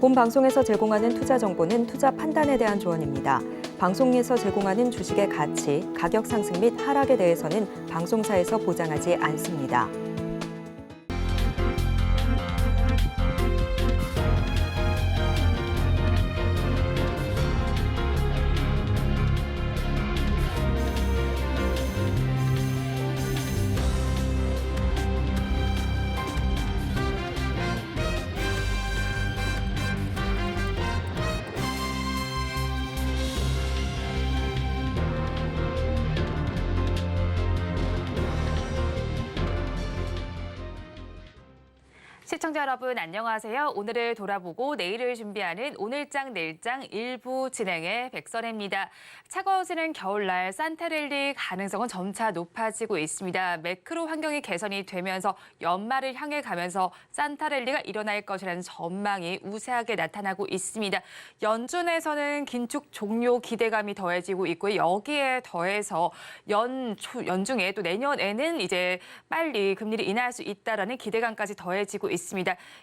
본 방송에서 제공하는 투자 정보는 투자 판단에 대한 조언입니다. 방송에서 제공하는 주식의 가치, 가격 상승 및 하락에 대해서는 방송사에서 보장하지 않습니다. 시청자 여러분 안녕하세요. 오늘을 돌아보고 내일을 준비하는 오늘장 내일장 일부 진행의 백선혜입니다. 차가워지는 겨울날 산타랠리 가능성은 점차 높아지고 있습니다. 매크로 환경이 개선이 되면서 연말을 향해 가면서 산타랠리가 일어날 것이라는 전망이 우세하게 나타나고 있습니다. 연준에서는 긴축 종료 기대감이 더해지고 있고 여기에 더해서 연중에 또 내년에는 이제 빨리 금리를 인하할 수 있다라는 기대감까지 더해지고 있습니다.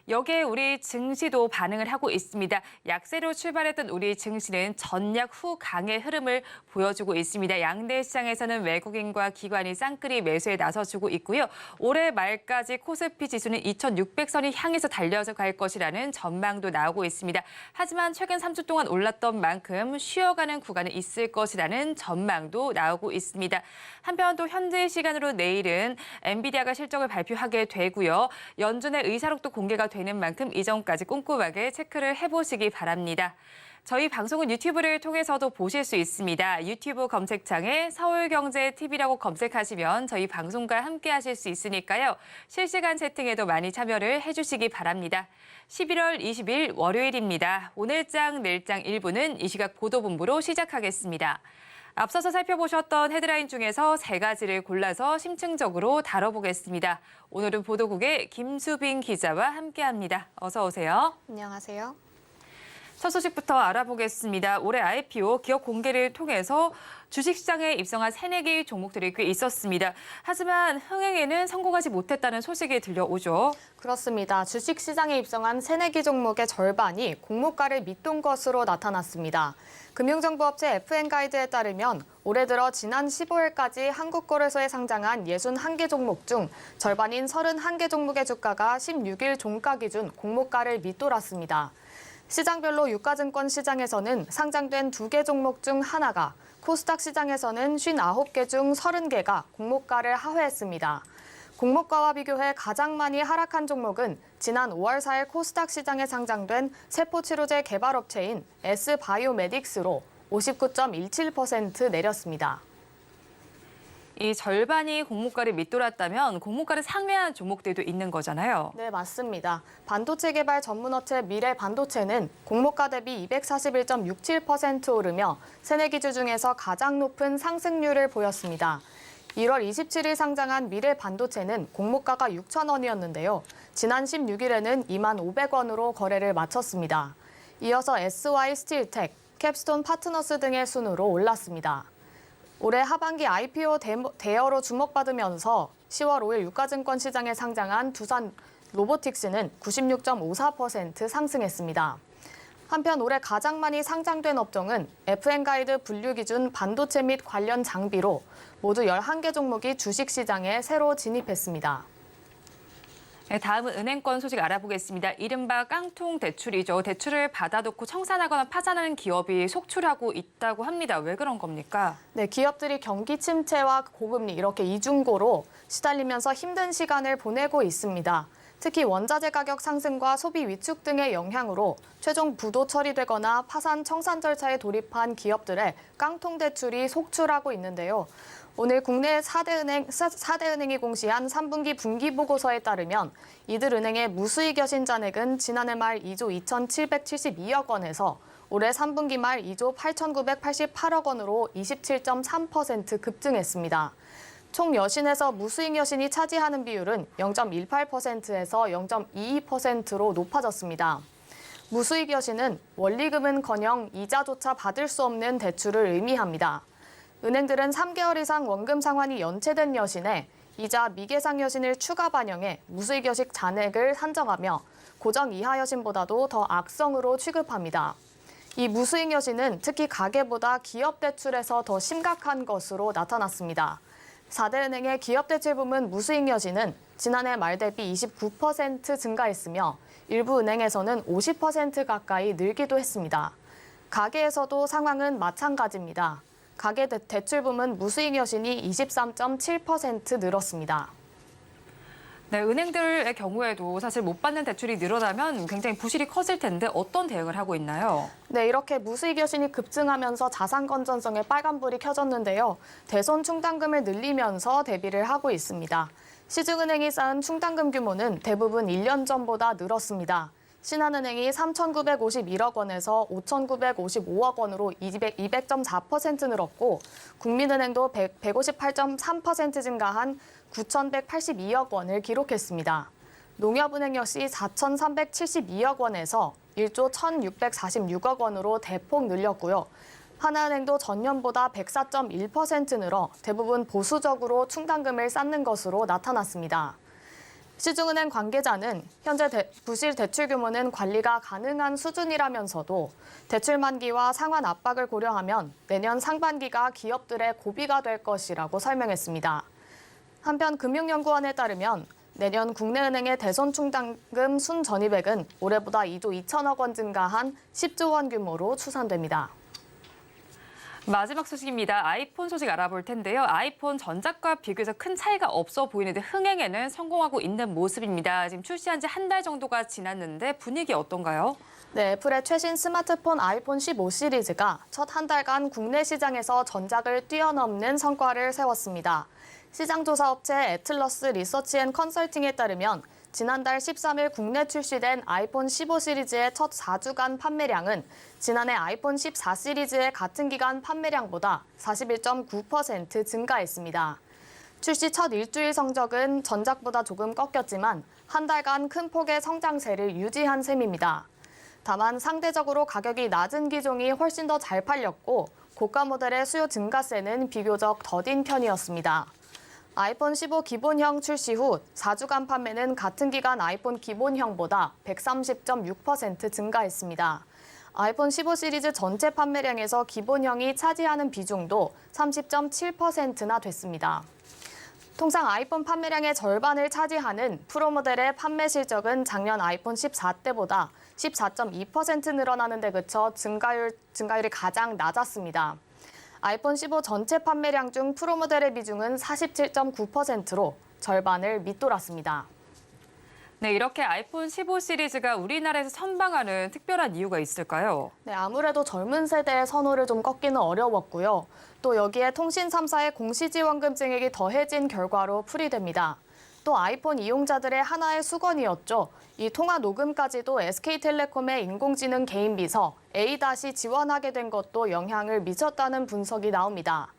여기에 우리 증시도 반응을 하고 있습니다. 약세로 출발했던 우리 증시는 전약 후 강의 흐름을 보여주고 있습니다. 양대 시장에서는 외국인과 기관이 쌍끌이 매수에 나서주고 있고요. 올해 말까지 코스피 지수는 2,600선이 향해서 달려서 갈 것이라는 전망도 나오고 있습니다. 하지만 최근 3주 동안 올랐던 만큼 쉬어가는 구간은 있을 것이라는 전망도 나오고 있습니다. 한편 또 현재 시간으로 내일은 엔비디아가 실적을 발표하게 되고요. 연준의 의사록도 공개가 되는 만큼 이전까지 꼼꼼하게 체크를 해보시기 바랍니다. 저희 방송은 유튜브를 통해서도 보실 수 있습니다. 유튜브 검색창에 서울경제TV라고 검색하시면 저희 방송과 함께 하실 수 있으니까요. 실시간 채팅에도 많이 참여를 해주시기 바랍니다. 11월 20일 월요일입니다. 오늘장 내일장 1부는 이 시각 보도본부로 시작하겠습니다. 앞서서 살펴보셨던 헤드라인 중에서 세 가지를 골라서 심층적으로 다뤄보겠습니다. 오늘은 보도국의 김수빈 기자와 함께합니다. 어서 오세요. 안녕하세요. 첫 소식부터 알아보겠습니다. 올해 IPO 기업 공개를 통해서 주식시장에 입성한 새네 개의 종목들이 꽤 있었습니다. 하지만 흥행에는 성공하지 못했다는 소식이 들려오죠. 그렇습니다. 주식시장에 입성한 새네 개 종목의 절반이 공모가를 밑돈 것으로 나타났습니다. 금융정보업체 FN가이드에 따르면 올해 들어 지난 15일까지 한국거래소에 상장한 61개 종목 중 절반인 31개 종목의 주가가 16일 종가 기준 공모가를 밑돌았습니다. 시장별로 유가증권 시장에서는 상장된 2개 종목 중 하나가, 코스닥 시장에서는 59개 중 30개가 공모가를 하회했습니다. 공모가와 비교해 가장 많이 하락한 종목은 지난 5월 4일 코스닥 시장에 상장된 세포치료제 개발업체인 S바이오메딕스로 59.17% 내렸습니다. 이 절반이 공모가를 밑돌았다면 공모가를 상회한 종목들도 있는 거잖아요. 네, 맞습니다. 반도체 개발 전문업체 미래반도체는 공모가 대비 241.67% 오르며 새내 기주 중에서 가장 높은 상승률을 보였습니다. 1월 27일 상장한 미래반도체는 공모가가 6,000원이었는데요. 지난 16일에는 25,000원으로 거래를 마쳤습니다. 이어서 SY스틸텍, 캡스톤 파트너스 등의 순으로 올랐습니다. 올해 하반기 IPO 대여로 주목받으면서 10월 5일 유가증권 시장에 상장한 두산 로보틱스는 96.54% 상승했습니다. 한편 올해 가장 많이 상장된 업종은 FN가이드 분류 기준 반도체 및 관련 장비로 모두 11개 종목이 주식시장에 새로 진입했습니다. 네, 다음은 은행권 소식 알아보겠습니다. 이른바 깡통 대출이죠. 대출을 받아놓고 청산하거나 파산하는 기업이 속출하고 있다고 합니다. 왜 그런 겁니까? 네, 기업들이 경기 침체와 고금리 이렇게 이중고로 시달리면서 힘든 시간을 보내고 있습니다. 특히 원자재 가격 상승과 소비 위축 등의 영향으로 최종 부도 처리되거나 파산 청산 절차에 돌입한 기업들의 깡통 대출이 속출하고 있는데요. 오늘 국내 4대 은행이 공시한 3분기 분기보고서에 따르면 이들 은행의 무수익 여신 잔액은 지난해 말 2조 2,772억 원에서 올해 3분기 말 2조 8,988억 원으로 27.3% 급증했습니다. 총 여신에서 무수익 여신이 차지하는 비율은 0.18%에서 0.22%로 높아졌습니다. 무수익 여신은 원리금은커녕 이자조차 받을 수 없는 대출을 의미합니다. 은행들은 3개월 이상 원금 상환이 연체된 여신에 이자 미계상 여신을 추가 반영해 무수익 여식 잔액을 산정하며 고정 이하 여신보다도 더 악성으로 취급합니다. 이 무수익 여신은 특히 가계보다 기업 대출에서 더 심각한 것으로 나타났습니다. 4대 은행의 기업 대출 부문 무수익 여신은 지난해 말 대비 29% 증가했으며 일부 은행에서는 50% 가까이 늘기도 했습니다. 가계에서도 상황은 마찬가지입니다. 가계 대출 부문 무수익 여신이 23.7% 늘었습니다. 네, 은행들의 경우에도 사실 못 받는 대출이 늘어나면 굉장히 부실이 커질 텐데 어떤 대응을 하고 있나요? 네, 이렇게 무수익 여신이 급증하면서 자산 건전성에 빨간불이 켜졌는데요. 대손 충당금을 늘리면서 대비를 하고 있습니다. 시중은행이 쌓은 충당금 규모는 대부분 1년 전보다 늘었습니다. 신한은행이 3,951억 원에서 5,955억 원으로 200.4% 늘었고 국민은행도 158.3% 증가한 9,182억 원을 기록했습니다. 농협은행 역시 4,372억 원에서 1조 1,646억 원으로 대폭 늘렸고요. 하나은행도 전년보다 104.1% 늘어 대부분 보수적으로 충당금을 쌓는 것으로 나타났습니다. 시중은행 관계자는 현재 부실 대출 규모는 관리가 가능한 수준이라면서도 대출 만기와 상환 압박을 고려하면 내년 상반기가 기업들의 고비가 될 것이라고 설명했습니다. 한편 금융연구원에 따르면 내년 국내 은행의 대손 충당금 순전입액은 올해보다 2조 2천억 원 증가한 10조 원 규모로 추산됩니다. 마지막 소식입니다. 아이폰 소식 알아볼 텐데요. 아이폰 전작과 비교해서 큰 차이가 없어 보이는데 흥행에는 성공하고 있는 모습입니다. 지금 출시한 지 한 달 정도가 지났는데 분위기 어떤가요? 네, 애플의 최신 스마트폰 아이폰 15 시리즈가 첫 한 달간 국내 시장에서 전작을 뛰어넘는 성과를 세웠습니다. 시장조사업체 애틀러스 리서치 앤 컨설팅에 따르면 지난달 13일 국내 출시된 아이폰 15 시리즈의 첫 4주간 판매량은 지난해 아이폰 14 시리즈의 같은 기간 판매량보다 41.9% 증가했습니다. 출시 첫 일주일 성적은 전작보다 조금 꺾였지만 한 달간 큰 폭의 성장세를 유지한 셈입니다. 다만 상대적으로 가격이 낮은 기종이 훨씬 더 잘 팔렸고 고가 모델의 수요 증가세는 비교적 더딘 편이었습니다. 아이폰 15 기본형 출시 후 4주간 판매는 같은 기간 아이폰 기본형보다 130.6% 증가했습니다. 아이폰 15 시리즈 전체 판매량에서 기본형이 차지하는 비중도 30.7%나 됐습니다. 통상 아이폰 판매량의 절반을 차지하는 프로 모델의 판매 실적은 작년 아이폰 14 때보다 14.2% 늘어나는 데 그쳐 증가율이 가장 낮았습니다. 아이폰 15 전체 판매량 중 프로 모델의 비중은 47.9%로 절반을 밑돌았습니다. 네, 이렇게 아이폰 15 시리즈가 우리나라에서 선방하는 특별한 이유가 있을까요? 네, 아무래도 젊은 세대의 선호를 좀 꺾기는 어려웠고요. 또 여기에 통신 3사의 공시지원금 증액이 더해진 결과로 풀이됩니다. 또 아이폰 이용자들의 하나의 수건이었죠. 이 통화 녹음까지도 SK텔레콤의 인공지능 개인 비서 A- 지원하게 된 것도 영향을 미쳤다는 분석이 나옵니다.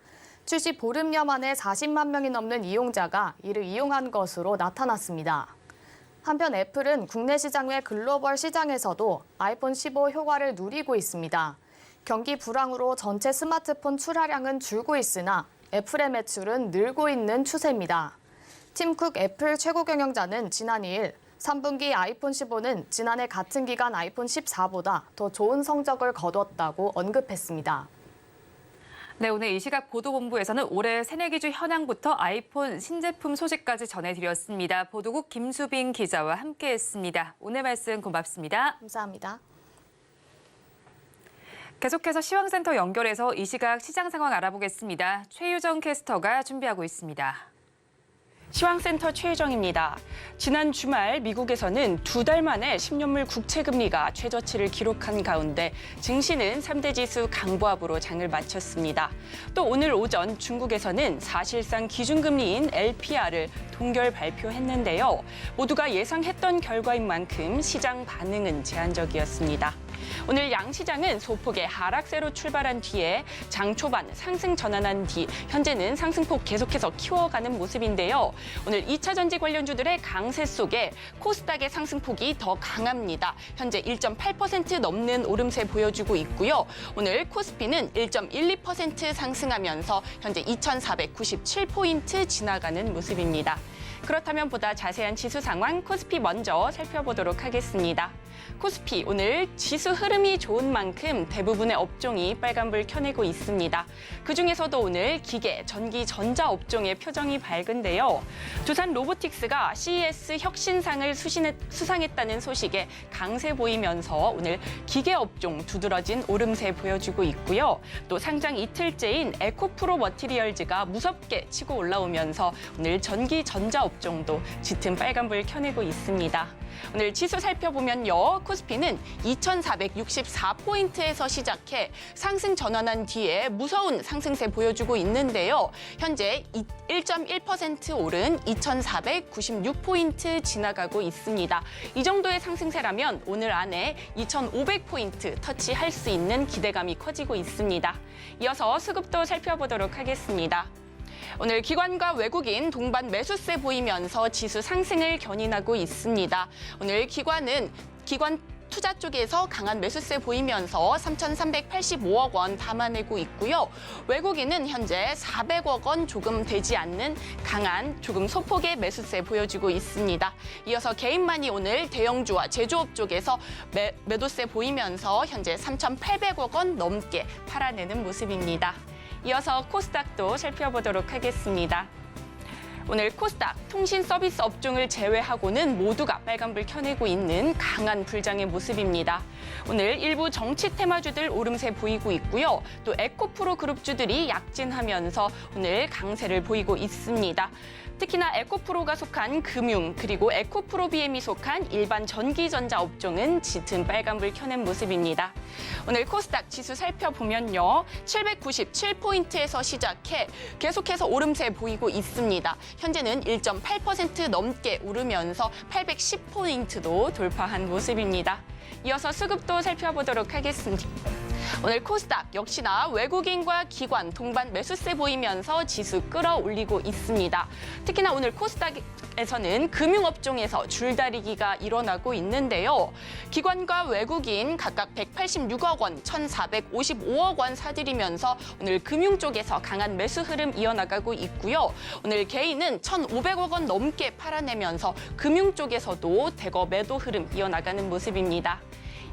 출시 보름여 만에 40만 명이 넘는 이용자가 이를 이용한 것으로 나타났습니다. 한편 애플은 국내 시장 외 글로벌 시장에서도 아이폰 15 효과를 누리고 있습니다. 경기 불황으로 전체 스마트폰 출하량은 줄고 있으나 애플의 매출은 늘고 있는 추세입니다. 팀 쿡 애플 최고 경영자는 지난 2일 3분기 아이폰 15는 지난해 같은 기간 아이폰 14보다 더 좋은 성적을 거뒀다고 언급했습니다. 네, 오늘 이 시각 보도본부에서는 올해 새내기주 현황부터 아이폰 신제품 소식까지 전해드렸습니다. 보도국 김수빈 기자와 함께했습니다. 오늘 말씀 고맙습니다. 감사합니다. 계속해서 시황센터 연결해서 이 시각 시장 상황 알아보겠습니다. 최유정 캐스터가 준비하고 있습니다. 시황센터 최유정입니다. 지난 주말 미국에서는 2달 만에 10년물 국채금리가 최저치를 기록한 가운데 증시는 3대 지수 강보합으로 장을 마쳤습니다. 또 오늘 오전 중국에서는 사실상 기준금리인 LPR을 동결 발표했는데요. 모두가 예상했던 결과인 만큼 시장 반응은 제한적이었습니다. 오늘 양시장은 소폭의 하락세로 출발한 뒤에 장 초반 상승 전환한 뒤 현재는 상승폭 계속해서 키워가는 모습인데요. 오늘 2차 전지 관련주들의 강세 속에 코스닥의 상승폭이 더 강합니다. 현재 1.8% 넘는 오름세 보여주고 있고요. 오늘 코스피는 1.12% 상승하면서 현재 2,497포인트 지나가는 모습입니다. 그렇다면 보다 자세한 지수 상황 코스피 먼저 살펴보도록 하겠습니다. 코스피 오늘 지수 흐름이 좋은 만큼 대부분의 업종이 빨간불 켜내고 있습니다. 그중에서도 오늘 기계, 전기, 전자 업종의 표정이 밝은데요. 두산 로보틱스가 CES 혁신상을 수상했다는 소식에 강세 보이면서 오늘 기계 업종 두드러진 오름세 보여주고 있고요. 또 상장 이틀째인 에코프로 머티리얼즈가 무섭게 치고 올라오면서 오늘 전기, 전자 업종도 짙은 빨간불 켜내고 있습니다. 오늘 지수 살펴보면요. 코스피는 2,464포인트에서 시작해 상승 전환한 뒤에 무서운 상승세 보여주고 있는데요. 현재 1.1% 오른 2,496포인트 지나가고 있습니다. 이 정도의 상승세라면 오늘 안에 2,500포인트 터치할 수 있는 기대감이 커지고 있습니다. 이어서 수급도 살펴보도록 하겠습니다. 오늘 기관과 외국인 동반 매수세 보이면서 지수 상승을 견인하고 있습니다. 오늘 기관 투자 쪽에서 강한 매수세 보이면서 3,385억 원 담아내고 있고요. 외국인은 현재 400억 원 조금 되지 않는 강한 조금 소폭의 매수세 보여주고 있습니다. 이어서 개인만이 오늘 대형주와 제조업 쪽에서 매도세 보이면서 현재 3,800억 원 넘게 팔아내는 모습입니다. 이어서 코스닥도 살펴보도록 하겠습니다. 오늘 코스닥 통신 서비스 업종을 제외하고는 모두가 빨간불 켜내고 있는 강한 불장의 모습입니다. 오늘 일부 정치 테마주들 오름세 보이고 있고요. 또 에코프로 그룹주들이 약진하면서 오늘 강세를 보이고 있습니다. 특히나 에코프로가 속한 금융 그리고 에코프로 BM이 속한 일반 전기전자 업종은 짙은 빨간불 켜낸 모습입니다. 오늘 코스닥 지수 살펴보면요. 797포인트에서 시작해 계속해서 오름세 보이고 있습니다. 현재는 1.8% 넘게 오르면서 810포인트도 돌파한 모습입니다. 이어서 수급도 살펴보도록 하겠습니다. 오늘 코스닥 역시나 외국인과 기관 동반 매수세 보이면서 지수 끌어올리고 있습니다. 특히나 오늘 코스닥에서는 금융업종에서 줄다리기가 일어나고 있는데요. 기관과 외국인 각각 186억 원, 1,455억 원 사들이면서 오늘 금융 쪽에서 강한 매수 흐름 이어나가고 있고요. 오늘 개인은 1,500억 원 넘게 팔아내면서 금융 쪽에서도 대거 매도 흐름 이어나가는 모습입니다.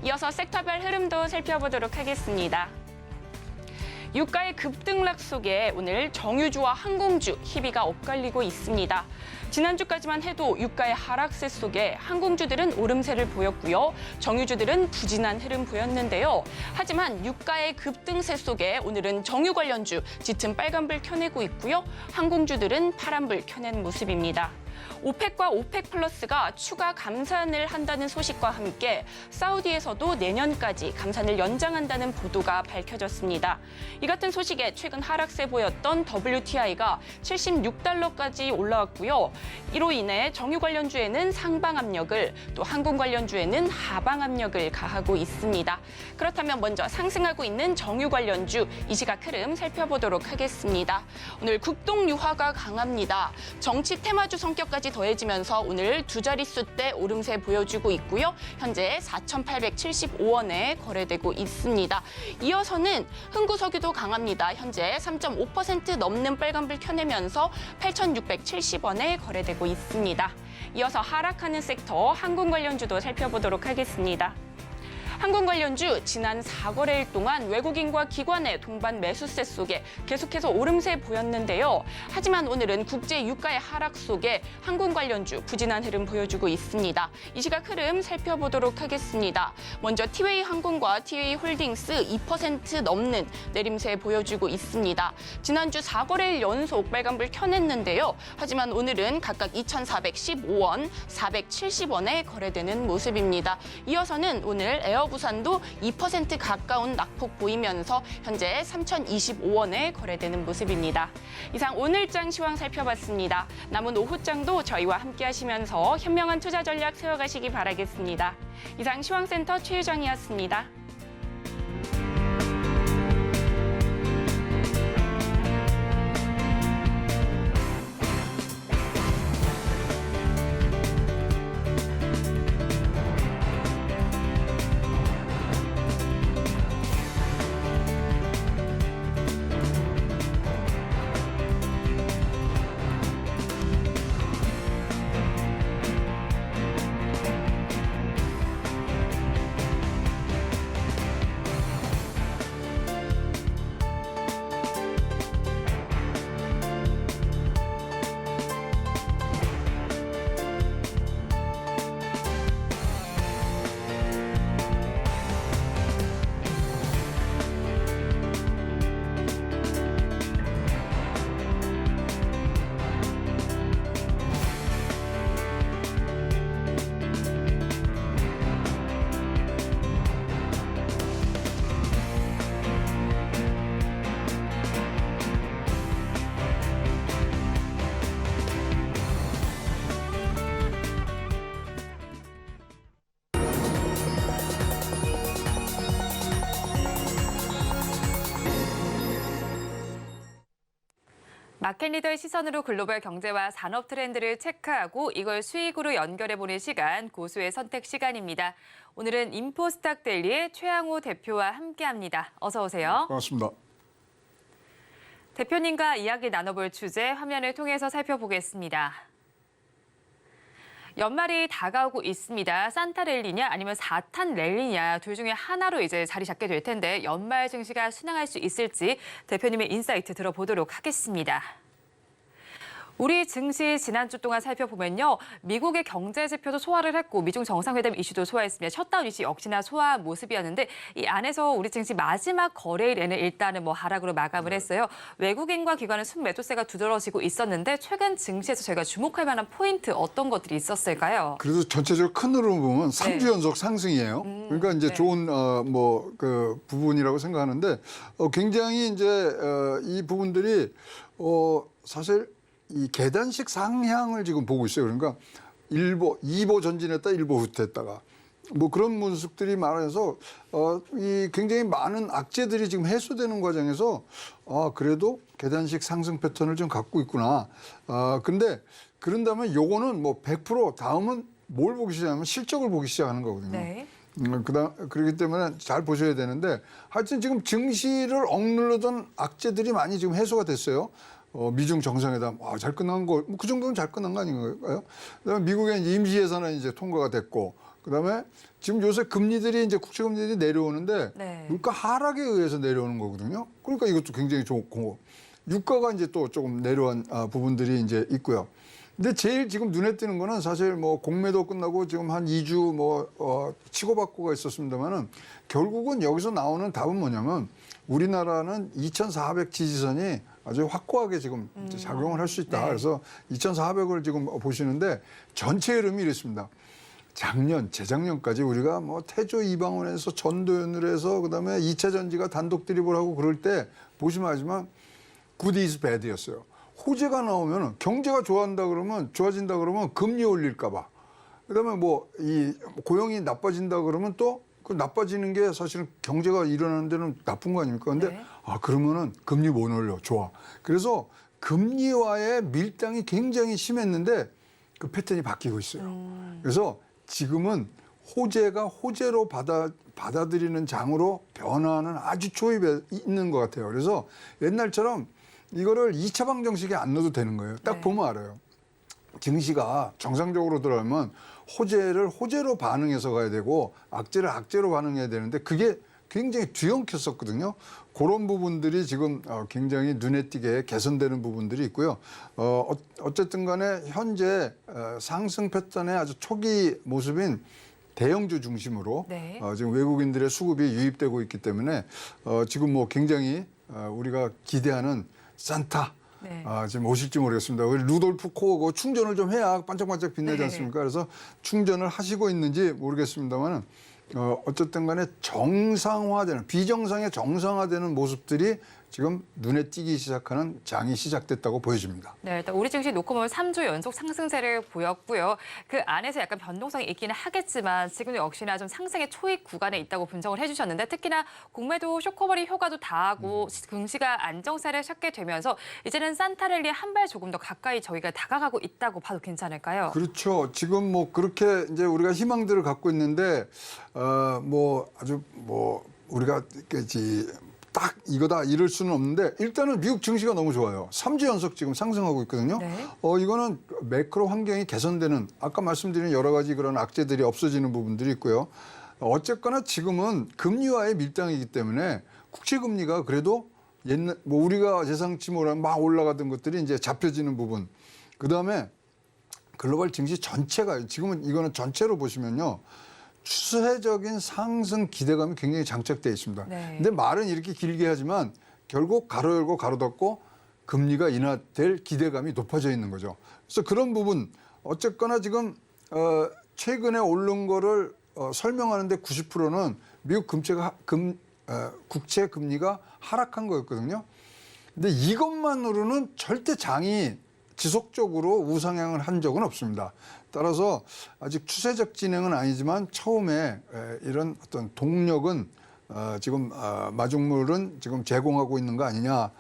이어서 섹터별 흐름도 살펴보도록 하겠습니다. 유가의 급등락 속에 오늘 정유주와 항공주 희비가 엇갈리고 있습니다. 지난주까지만 해도 유가의 하락세 속에 항공주들은 오름세를 보였고요. 정유주들은 부진한 흐름 보였는데요. 하지만 유가의 급등세 속에 오늘은 정유 관련주 짙은 빨간불 켜내고 있고요. 항공주들은 파란불 켜낸 모습입니다. 오펙과 오펙 플러스가 추가 감산을 한다는 소식과 함께 사우디에서도 내년까지 감산을 연장한다는 보도가 밝혀졌습니다. 이 같은 소식에 최근 하락세 보였던 WTI가 76달러까지 올라왔고요. 이로 인해 정유 관련주에는 상방 압력을 또 항공 관련주에는 하방 압력을 가하고 있습니다. 그렇다면 먼저 상승하고 있는 정유 관련주 이 시각 흐름 살펴보도록 하겠습니다. 오늘 국동 유화가 강합니다. 정치 테마주 성격까지 더해지면서 오늘 두 자릿수대 오름세 보여주고 있고요. 현재 4,875원에 거래되고 있습니다. 이어서는 흥구석유도 강합니다. 현재 3.5% 넘는 빨간불 켜내면서 8,670원에 거래되고 있습니다. 이어서 하락하는 섹터 항공 관련주도 살펴보도록 하겠습니다. 항공 관련주 지난 4거래일 동안 외국인과 기관의 동반 매수세 속에 계속해서 오름세 보였는데요. 하지만 오늘은 국제 유가의 하락 속에 항공 관련주 부진한 흐름 보여주고 있습니다. 이 시각 흐름 살펴보도록 하겠습니다. 먼저 티웨이 항공과 티웨이 홀딩스 2% 넘는 내림세 보여주고 있습니다. 지난주 4거래일 연속 빨간불 켜냈는데요. 하지만 오늘은 각각 2,415원, 470원에 거래되는 모습입니다. 이어서는 오늘 에어부산도 2% 가까운 낙폭 보이면서 현재 3,025원에 거래되는 모습입니다. 이상 오늘장 시황 살펴봤습니다. 남은 오후장도 저희와 함께 하시면서 현명한 투자 전략 세워가시기 바라겠습니다. 이상 시황센터 최유정이었습니다. 마켓리더의 시선으로 글로벌 경제와 산업 트렌드를 체크하고 이걸 수익으로 연결해보는 시간, 고수의 선택 시간입니다. 오늘은 인포스탁 데일리의 최양호 대표와 함께합니다. 어서 오세요. 반갑습니다. 대표님과 이야기 나눠볼 주제 화면을 통해서 살펴보겠습니다. 연말이 다가오고 있습니다. 산타 랠리냐 아니면 사탄 랠리냐 둘 중에 하나로 이제 자리 잡게 될 텐데 연말 증시가 순항할 수 있을지 대표님의 인사이트 들어보도록 하겠습니다. 우리 증시 지난주 동안 살펴보면요. 미국의 경제 지표도 소화를 했고 미중 정상회담 이슈도 소화했습니다. 셧다운 이슈 역시나 소화한 모습이었는데 이 안에서 우리 증시 마지막 거래일에는 일단은 하락으로 마감을 했어요. 외국인과 기관은 순매도세가 두드러지고 있었는데 최근 증시에서 저희가 주목할 만한 포인트 어떤 것들이 있었을까요? 그래도 전체적으로 큰 흐름을 보면 3주 연속 상승이에요. 그러니까 이제 네. 좋은 그 부분이라고 생각하는데 굉장히 이제 이 부분들이 사실 이 계단식 상향을 지금 보고 있어요. 그러니까 2보 전진했다, 1보 후퇴했다가 그런 모습들이 많아서 이 굉장히 많은 악재들이 지금 해소되는 과정에서 그래도 계단식 상승 패턴을 좀 갖고 있구나. 근데 그런다면 요거는 100% 다음은 뭘 보기 시작하면 실적을 보기 시작하는 거거든요. 네. 그렇기 때문에 잘 보셔야 되는데 하여튼 지금 증시를 억누르던 악재들이 많이 지금 해소가 됐어요. 미중 정상회담 잘 끝난 거, 그 정도는 잘 끝난 거 아닌가요? 그다음에 미국의 임시 예산은 이제 통과가 됐고, 그다음에 지금 요새 금리들이 이제 국채 금리들이 내려오는데 네. 물가 하락에 의해서 내려오는 거거든요. 그러니까 이것도 굉장히 좋고, 유가가 이제 또 조금 내려온 부분들이 이제 있고요. 근데 제일 지금 눈에 띄는 거는 사실 공매도 끝나고 지금 한 2주 치고받고가 있었습니다만은 결국은 여기서 나오는 답은 뭐냐면 우리나라는 2,400 지지선이 아주 확고하게 지금 이제 작용을 할 수 있다. 네. 그래서 2,400을 지금 보시는데 전체 흐름이 이렇습니다. 재작년까지 우리가 태조 이방원에서 전도연을 해서 그다음에 2차 전지가 단독 드립을 하고 그럴 때 보시면 알지만 good is bad였어요. 호재가 나오면 경제가 좋아진다 그러면 금리 올릴까 봐. 그다음에 이 고용이 나빠진다 그러면 또 그 나빠지는 게 사실은 경제가 일어나는 데는 나쁜 거 아닙니까? 근데 네. 그러면은 금리 못 올려. 좋아. 그래서 금리와의 밀당이 굉장히 심했는데 그 패턴이 바뀌고 있어요. 그래서 지금은 호재가 호재로 받아들이는 장으로 변화하는 아주 초입에 있는 것 같아요. 그래서 옛날처럼 이거를 2차 방정식에 안 넣어도 되는 거예요. 딱 네. 보면 알아요. 증시가 정상적으로 들어가면 호재를 호재로 반응해서 가야 되고 악재를 악재로 반응해야 되는데 그게 굉장히 뒤엉켰었거든요. 그런 부분들이 지금 굉장히 눈에 띄게 개선되는 부분들이 있고요. 어쨌든 간에 현재 상승 패턴의 아주 초기 모습인 대형주 중심으로 네. 지금 외국인들의 수급이 유입되고 있기 때문에 지금 굉장히 우리가 기대하는 산타 네. 지금 오실지 모르겠습니다. 우리 루돌프 코어 충전을 좀 해야 반짝반짝 빛나지 네. 않습니까? 그래서 충전을 하시고 있는지 모르겠습니다만 어쨌든 간에 정상화되는 비정상의 정상화되는 모습들이 지금 눈에 띄기 시작하는 장이 시작됐다고 보여집니다. 네, 일단 우리 증시 놓고 보면 3주 연속 상승세를 보였고요. 그 안에서 약간 변동성이 있기는 하겠지만 지금 역시나 좀 상승의 초입 구간에 있다고 분석을 해주셨는데 특히나 공매도 쇼커버리 효과도 다하고 증시가 안정세를 찾게 되면서 이제는 산타랠리에 한 발 조금 더 가까이 저희가 다가가고 있다고 봐도 괜찮을까요? 그렇죠. 지금 그렇게 이제 우리가 희망들을 갖고 있는데 아주 우리가 딱 이거다 이럴 수는 없는데 일단은 미국 증시가 너무 좋아요. 3주 연속 지금 상승하고 있거든요. 네. 이거는 매크로 환경이 개선되는 아까 말씀드린 여러 가지 그런 악재들이 없어지는 부분들이 있고요. 어쨌거나 지금은 금리와의 밀당이기 때문에 국채 금리가 그래도 옛날 우리가 예상치 못한 막 올라가던 것들이 이제 잡혀지는 부분. 그다음에 글로벌 증시 전체가 지금은 이거는 전체로 보시면요. 추세적인 상승 기대감이 굉장히 장착되어 있습니다. 네. 근데 말은 이렇게 길게 하지만 결국 가로 열고 가로 닫고 금리가 인하될 기대감이 높아져 있는 거죠. 그래서 그런 부분 어쨌거나 지금 최근에 오른 거를 설명하는데 90%는 미국 국채 금리가 하락한 거였거든요. 근데 이것만으로는 절대 장이 지속적으로 우상향을 한 적은 없습니다. 따라서 아직 추세적 진행은 아니지만 처음에 이런 어떤 동력은 지금 마중물은 지금 제공하고 있는 거 아니냐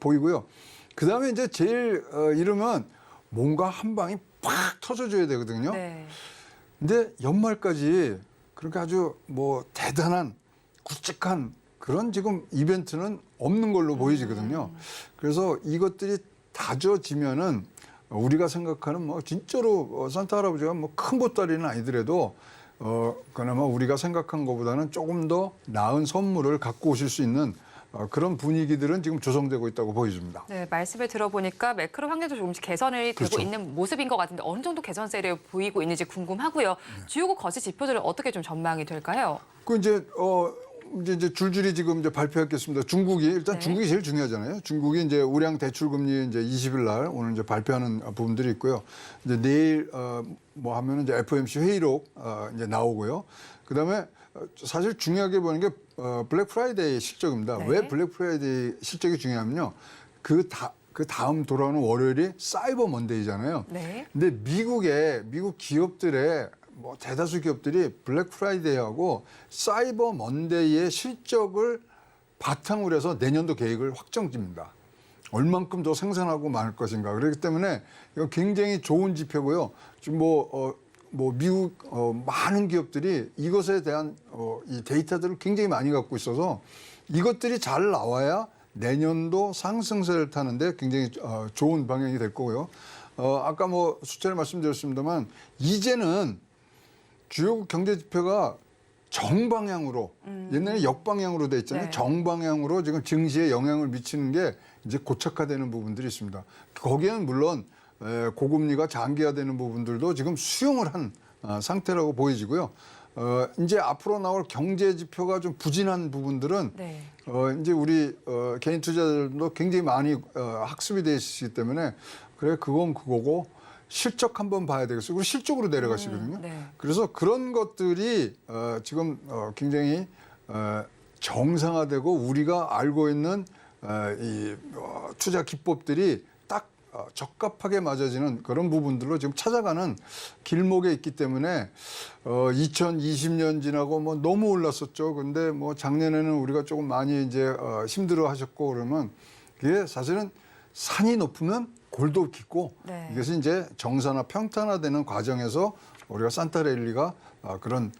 보이고요. 그다음에 이제 제일 이러면 뭔가 한 방이 팍 터져줘야 되거든요. 네. 근데 연말까지 그렇게 아주 뭐 대단한 굵직한 그런 지금 이벤트는 없는 걸로 보여지거든요. 그래서 이것들이 다져지면은 우리가 생각하는 뭐 진짜로 산타 할아버지가 뭐 큰 보따리는 아니더라도 그나마 우리가 생각한 것보다는 조금 더 나은 선물을 갖고 오실 수 있는 그런 분위기들은 지금 조성되고 있다고 보여집니다. 네, 말씀을 들어보니까 매크로 환경도 조금씩 개선이 그렇죠. 되고 있는 모습인 것 같은데 어느 정도 개선세를 보이고 있는지 궁금하고요. 주요국 거시 지표들은 어떻게 좀 전망이 될까요? 그 이제 줄줄이 지금 이제 발표했겠습니다. 중국이 일단 네. 중국이 제일 중요하잖아요. 중국이 이제 우량 대출 금리 이제 20일 날 오늘 이제 발표하는 부분들이 있고요. 이제 내일 뭐 하면은 이제 FOMC 회의록 이제 나오고요. 그다음에 사실 중요하게 보는 게 블랙 프라이데이 실적입니다. 네. 왜 블랙 프라이데이 실적이 중요하면요. 그 다음 돌아오는 월요일이 사이버 먼데이잖아요. 네. 근데 미국 기업들의 뭐 대다수 기업들이 블랙 프라이데이하고 사이버 먼데이의 실적을 바탕으로 해서 내년도 계획을 확정짓니다. 얼만큼 더 생산하고 많을 것인가. 그렇기 때문에 이거 굉장히 좋은 지표고요. 지금 뭐 미국 많은 기업들이 이것에 대한 이 데이터들을 굉장히 많이 갖고 있어서 이것들이 잘 나와야 내년도 상승세를 타는데 굉장히 좋은 방향이 될 거고요. 아까 뭐 수차례 말씀드렸습니다만 이제는 주요 경제 지표가 정방향으로 옛날에 역방향으로 돼 있잖아요. 네. 정방향으로 지금 증시에 영향을 미치는 게 이제 고착화되는 부분들이 있습니다. 거기에는 물론 고금리가 장기화되는 부분들도 지금 수용을 한 상태라고 보여지고요. 이제 앞으로 나올 경제 지표가 좀 부진한 부분들은 네. 이제 우리 개인 투자자들도 굉장히 많이 학습이 돼 있기 때문에 그래 그건 그거고 실적 한번 봐야 되겠어요. 우리 실적으로 내려가시거든요. 네. 그래서 그런 것들이 지금 굉장히 정상화되고 우리가 알고 있는 이 투자 기법들이 딱 적합하게 맞아지는 그런 부분들로 지금 찾아가는 길목에 있기 때문에 2020년 지나고 뭐 너무 올랐었죠. 근데 뭐 작년에는 우리가 조금 많이 이제 힘들어 하셨고 그러면 그게 사실은 산이 높으면 골도 깊고 네. 이것이 이제 정상화 평탄화되는 과정에서 우리가 산타랠리가 그런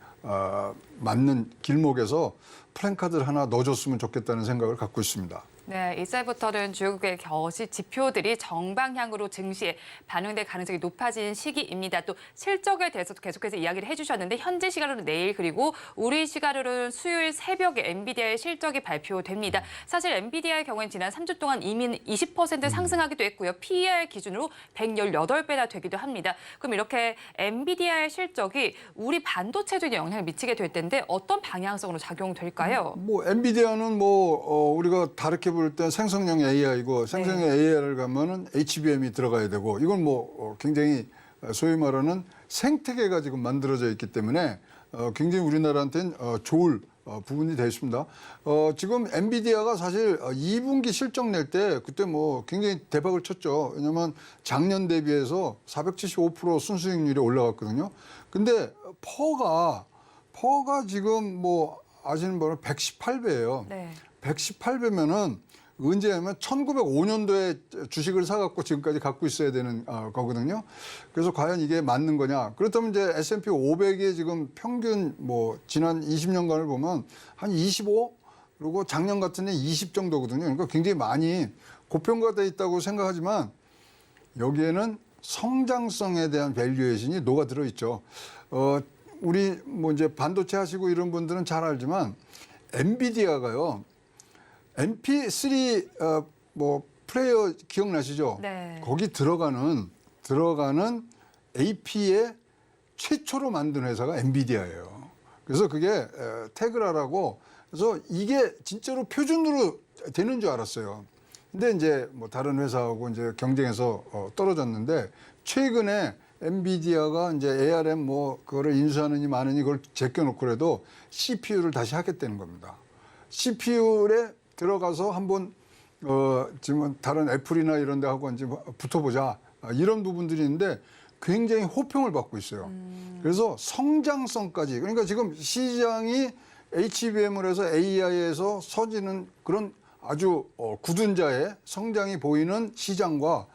맞는 길목에서 플랜카드를 하나 넣어줬으면 좋겠다는 생각을 갖고 있습니다. 네, 이제부터는 주요국의 거시 지표들이 정방향으로 증시에 반영될 가능성이 높아진 시기입니다. 또 실적에 대해서도 계속해서 이야기를 해주셨는데 현재 시간으로는 내일 그리고 우리 시간으로는 수요일 새벽에 엔비디아의 실적이 발표됩니다. 사실 엔비디아의 경우는 지난 3주 동안 이미 20% 상승하기도 했고요. PER 기준으로 118배나 되기도 합니다. 그럼 이렇게 엔비디아의 실적이 우리 반도체에도 영향을 미치게 될 텐데 어떤 방향성으로 작용될까요? 뭐 엔비디아는 뭐 우리가 다르게 볼 때 생성형 AI고 생성형 AI를 가면은 HBM이 들어가야 되고 이건 뭐 굉장히 소위 말하는 생태계가 지금 만들어져 있기 때문에 굉장히 우리나라한테는 좋을 부분이 되어 있습니다. 지금 엔비디아가 사실 2분기 실적 낼 때 그때 뭐 굉장히 대박을 쳤죠. 왜냐하면 작년 대비해서 475% 순수익률이 올라갔거든요. 근데 퍼가 지금 뭐 아시는 바로 118배예요. 네. 118배면은 언제냐면 1905년도에 주식을 사갖고 지금까지 갖고 있어야 되는 거거든요. 그래서 과연 이게 맞는 거냐. 그렇다면 이제 S&P 500의 지금 평균 뭐 지난 20년간을 보면 한 25? 그리고 작년 같은 해 20 정도거든요. 그러니까 굉장히 많이 고평가돼 있다고 생각하지만 여기에는 성장성에 대한 밸류에이션이 녹아들어 있죠. 우리 뭐 이제 반도체 하시고 이런 분들은 잘 알지만 엔비디아가요. MP3 뭐 플레이어 기억나시죠? 네. 거기 들어가는 AP의 최초로 만든 회사가 엔비디아예요. 그래서 그게 테그라라고 그래서 이게 진짜로 표준으로 되는 줄 알았어요. 근데 이제 뭐 다른 회사하고 이제 경쟁해서 떨어졌는데 최근에 엔비디아가 이제 ARM 뭐 그거를 인수하느니 마느니 그걸 제껴놓고 그래도 CPU를 다시 하겠다는 겁니다. CPU에 들어가서 한번 지금 다른 애플이나 이런 데 하고 이제 붙어보자 이런 부분들이 있는데 굉장히 호평을 받고 있어요. 그래서 성장성까지 그러니까 지금 시장이 HBM을 해서 AI에서 서지는 그런 아주 굳은 자의 성장이 보이는 시장과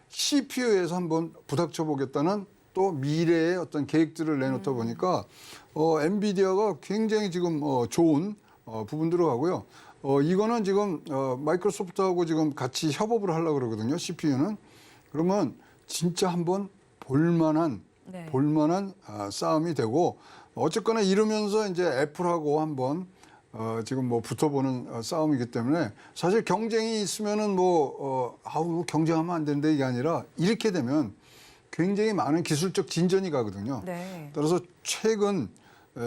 CPU에서 한번 부닥쳐 보겠다는 또 미래의 어떤 계획들을 내놓다 보니까 엔비디아가 굉장히 지금 좋은 부분들을 하고요. 이거는 지금 마이크로소프트하고 지금 같이 협업을 하려고 그러거든요. CPU는. 그러면 진짜 한번 볼만한 네. 싸움이 되고 어쨌거나 이러면서 이제 애플하고 한번 지금 뭐 붙어보는 싸움이기 때문에 사실 경쟁이 있으면은 경쟁하면 안 되는데 이게 아니라 이렇게 되면 굉장히 많은 기술적 진전이 가거든요. 네. 따라서 최근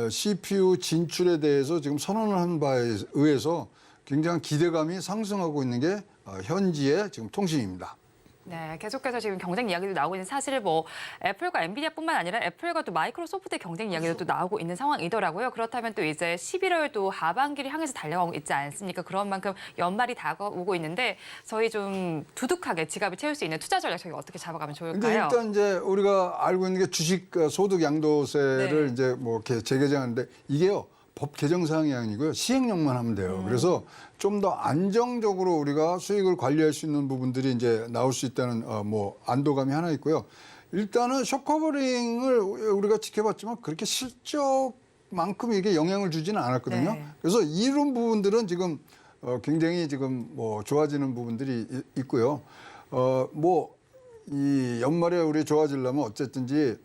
CPU 진출에 대해서 지금 선언을 한 바에 의해서 굉장히 기대감이 상승하고 있는 게 현지의 지금 통신입니다. 네, 계속해서 지금 경쟁 이야기도 나오고 있는 사실 뭐 애플과 엔비디아뿐만 아니라 애플과 또 마이크로소프트의 경쟁 이야기도 또 나오고 있는 상황이더라고요. 그렇다면 또 이제 11월도 하반기를 향해서 달려가고 있지 않습니까? 그런 만큼 연말이 다가오고 있는데 저희 좀 두둑하게 지갑을 채울 수 있는 투자 전략 저희가 어떻게 잡아가면 근데 좋을까요? 일단 이제 우리가 알고 있는 게 주식 소득 양도세를 네. 이제 뭐 이렇게 재개정하는데 이게요. 법 개정 사항이 아니고요. 시행령만 하면 돼요. 그래서 좀 더 안정적으로 우리가 수익을 관리할 수 있는 부분들이 이제 나올 수 있다는 안도감이 하나 있고요. 일단은 숏커버링을 우리가 지켜봤지만 그렇게 실적만큼 이게 영향을 주지는 않았거든요. 네. 그래서 이런 부분들은 지금 굉장히 지금 좋아지는 부분들이 있고요. 이 연말에 우리 좋아지려면 어쨌든지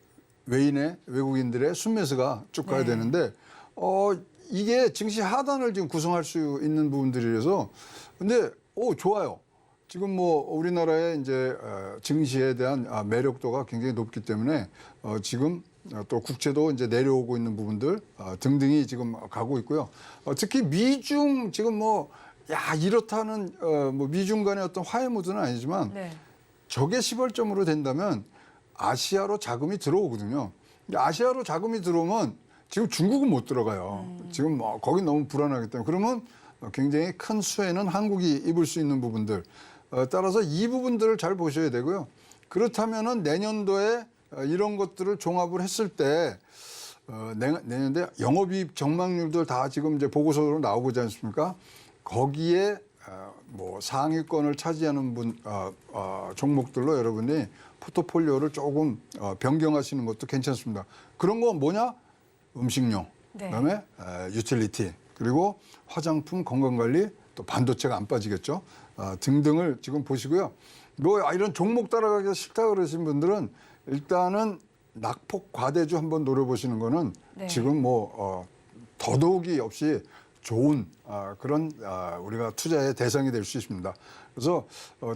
외국인들의 순매수가 쭉 가야 네. 되는데 이게 증시 하단을 지금 구성할 수 있는 부분들이라서 근데 좋아요. 지금 우리나라의 이제 증시에 대한 매력도가 굉장히 높기 때문에 지금 또 국채도 이제 내려오고 있는 부분들 등등이 지금 가고 있고요. 특히 미중 지금 이렇다는 미중 간의 어떤 화해 무드는 아니지만 네. 저게 시발점으로 된다면 아시아로 자금이 들어오거든요. 아시아로 자금이 들어오면 지금 중국은 못 들어가요. 지금 거기 너무 불안하기 때문에 그러면 굉장히 큰 수혜는 한국이 입을 수 있는 부분들. 따라서 이 부분들을 잘 보셔야 되고요. 그렇다면은 내년도에 이런 것들을 종합을 했을 때 내년도에 영업이익 전망률들 다 지금 이제 보고서로 나오고지 않습니까? 거기에 상위권을 차지하는 종목들로 여러분이 포트폴리오를 조금 변경하시는 것도 괜찮습니다. 그런 건 뭐냐? 음식료, 네. 그다음에 유틸리티, 그리고 화장품, 건강관리, 또 반도체가 안 빠지겠죠. 등등을 지금 보시고요. 이런 종목 따라가기가 싫다 그러신 분들은 일단은 낙폭 과대주 한번 노려보시는 거는 네. 지금 더더욱이 없이 좋은 그런 우리가 투자의 대상이 될 수 있습니다. 그래서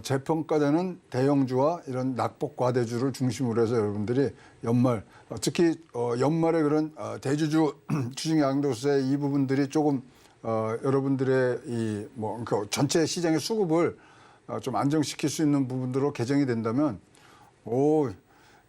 재평가되는 대형주와 이런 낙폭 과대주를 중심으로 해서 여러분들이 연말 특히 연말에 그런 대주주 주식 양도세 이 부분들이 조금 여러분들의 그 전체 시장의 수급을 좀 안정시킬 수 있는 부분들로 개정이 된다면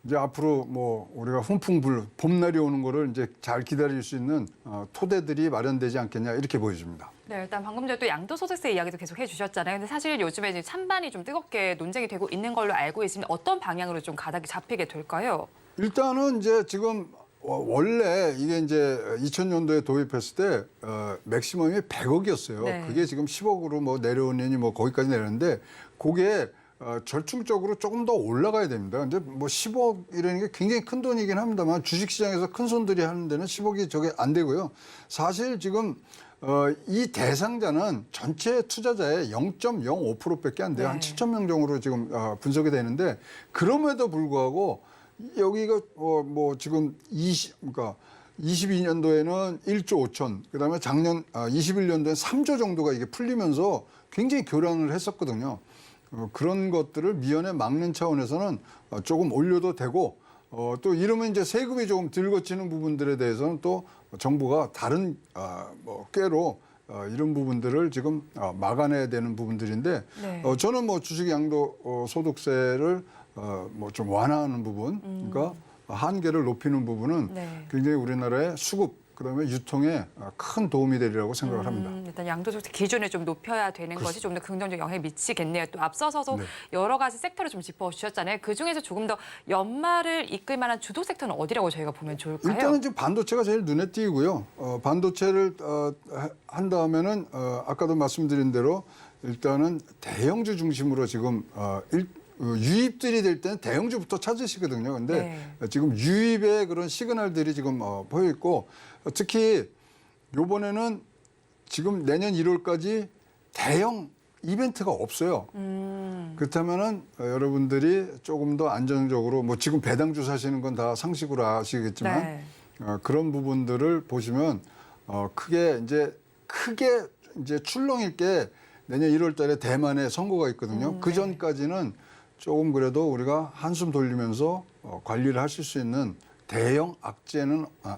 이제 앞으로 우리가 훈풍불 봄날이 오는 거를 이제 잘 기다릴 수 있는 토대들이 마련되지 않겠냐 이렇게 보여집니다. 네, 일단 방금 전에 또 양도소득세 이야기도 계속 해주셨잖아요. 근데 사실 요즘에 이제 찬반이 좀 뜨겁게 논쟁이 되고 있는 걸로 알고 있습니다. 어떤 방향으로 좀 가닥이 잡히게 될까요? 일단은 이제 지금 원래 이게 이제 2000년도에 도입했을 때 맥시멈이 100억이었어요. 네. 그게 지금 10억으로 내려오느니 거기까지 내렸는데 그게 절충적으로 조금 더 올라가야 됩니다. 근데 10억이라는 게 굉장히 큰 돈이긴 합니다만 주식시장에서 큰 손들이 하는 데는 10억이 저게 안 되고요. 사실 지금 이 대상자는 전체 투자자의 0.05%밖에 안 돼요. 네. 한 7천 명 정도로 지금 분석이 되는데 그럼에도 불구하고 여기가 지금 22년도에는 1조 5천, 그다음에 작년 21년도에 3조 정도가 이게 풀리면서 굉장히 교란을 했었거든요. 그런 것들을 미연에 막는 차원에서는 조금 올려도 되고 또 이러면 이제 세금이 조금 덜 거치는 부분들에 대해서는 또 정부가 다른 꾀로 이런 부분들을 지금 막아내야 되는 부분들인데 네. 저는 주식 양도 소득세를 좀 완화하는 부분, 그러니까 한계를 높이는 부분은 네. 굉장히 우리나라의 수급 그다음에 유통에 큰 도움이 되리라고 생각을 합니다. 일단 양도소득 기준을 좀 높여야 되는 것이 좀 더 긍정적 영향을 미치겠네요. 또 앞서서도 네. 여러 가지 섹터를 좀 짚어주셨잖아요. 그중에서 조금 더 연말을 이끌 만한 주도 섹터는 어디라고 저희가 보면 좋을까요? 일단은 지금 반도체가 제일 눈에 띄고요. 반도체를 한 다음에는 아까도 말씀드린 대로 일단은 대형주 중심으로 지금 유입들이 될 때는 대형주부터 찾으시거든요. 근데 지금 유입의 그런 시그널들이 지금 보여 있고 특히 요번에는 지금 내년 1월까지 대형 이벤트가 없어요. 그렇다면은 여러분들이 조금 더 안정적으로 뭐 지금 배당주 사시는 건 다 상식으로 아시겠지만 그런 부분들을 보시면 크게 이제 출렁일 게 내년 1월 달에 대만에 선거가 있거든요. 그 전까지는 조금 그래도 우리가 한숨 돌리면서 관리를 하실 수 있는 대형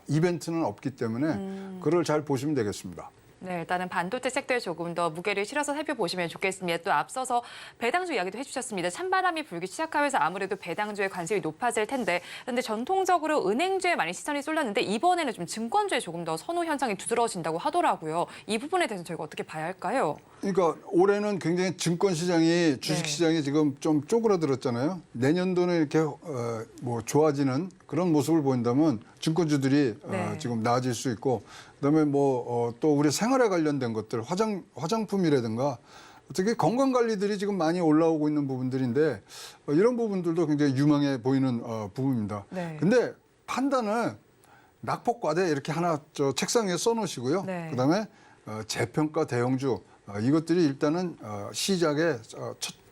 이벤트는 없기 때문에 그걸 잘 보시면 되겠습니다. 네, 일단은 반도체 섹터에 조금 더 무게를 실어서 살펴보시면 좋겠습니다. 또 앞서서 배당주 이야기도 해주셨습니다. 찬바람이 불기 시작하면서 아무래도 배당주에 관심이 높아질 텐데, 그런데 전통적으로 은행주에 많이 시선이 쏠렸는데 이번에는 좀 증권주에 조금 더 선호 현상이 두드러진다고 하더라고요. 이 부분에 대해서 저희가 어떻게 봐야 할까요? 그러니까 올해는 굉장히 증권 시장이 주식 시장이 지금 좀 쪼그라들었잖아요. 내년도는 이렇게 뭐 좋아지는 그런 모습을 보인다면 증권주들이 지금 나아질 수 있고, 그다음에 뭐 또 우리 생활에 관련된 것들 화장품이라든가 어떻게 건강 관리들이 지금 많이 올라오고 있는 부분들인데 이런 부분들도 굉장히 유망해 보이는 부분입니다. 근데 판단을 낙폭과대 이렇게 하나 책상 위에 써놓으시고요. 그다음에 재평가 대형주 이것들이 일단은 시작의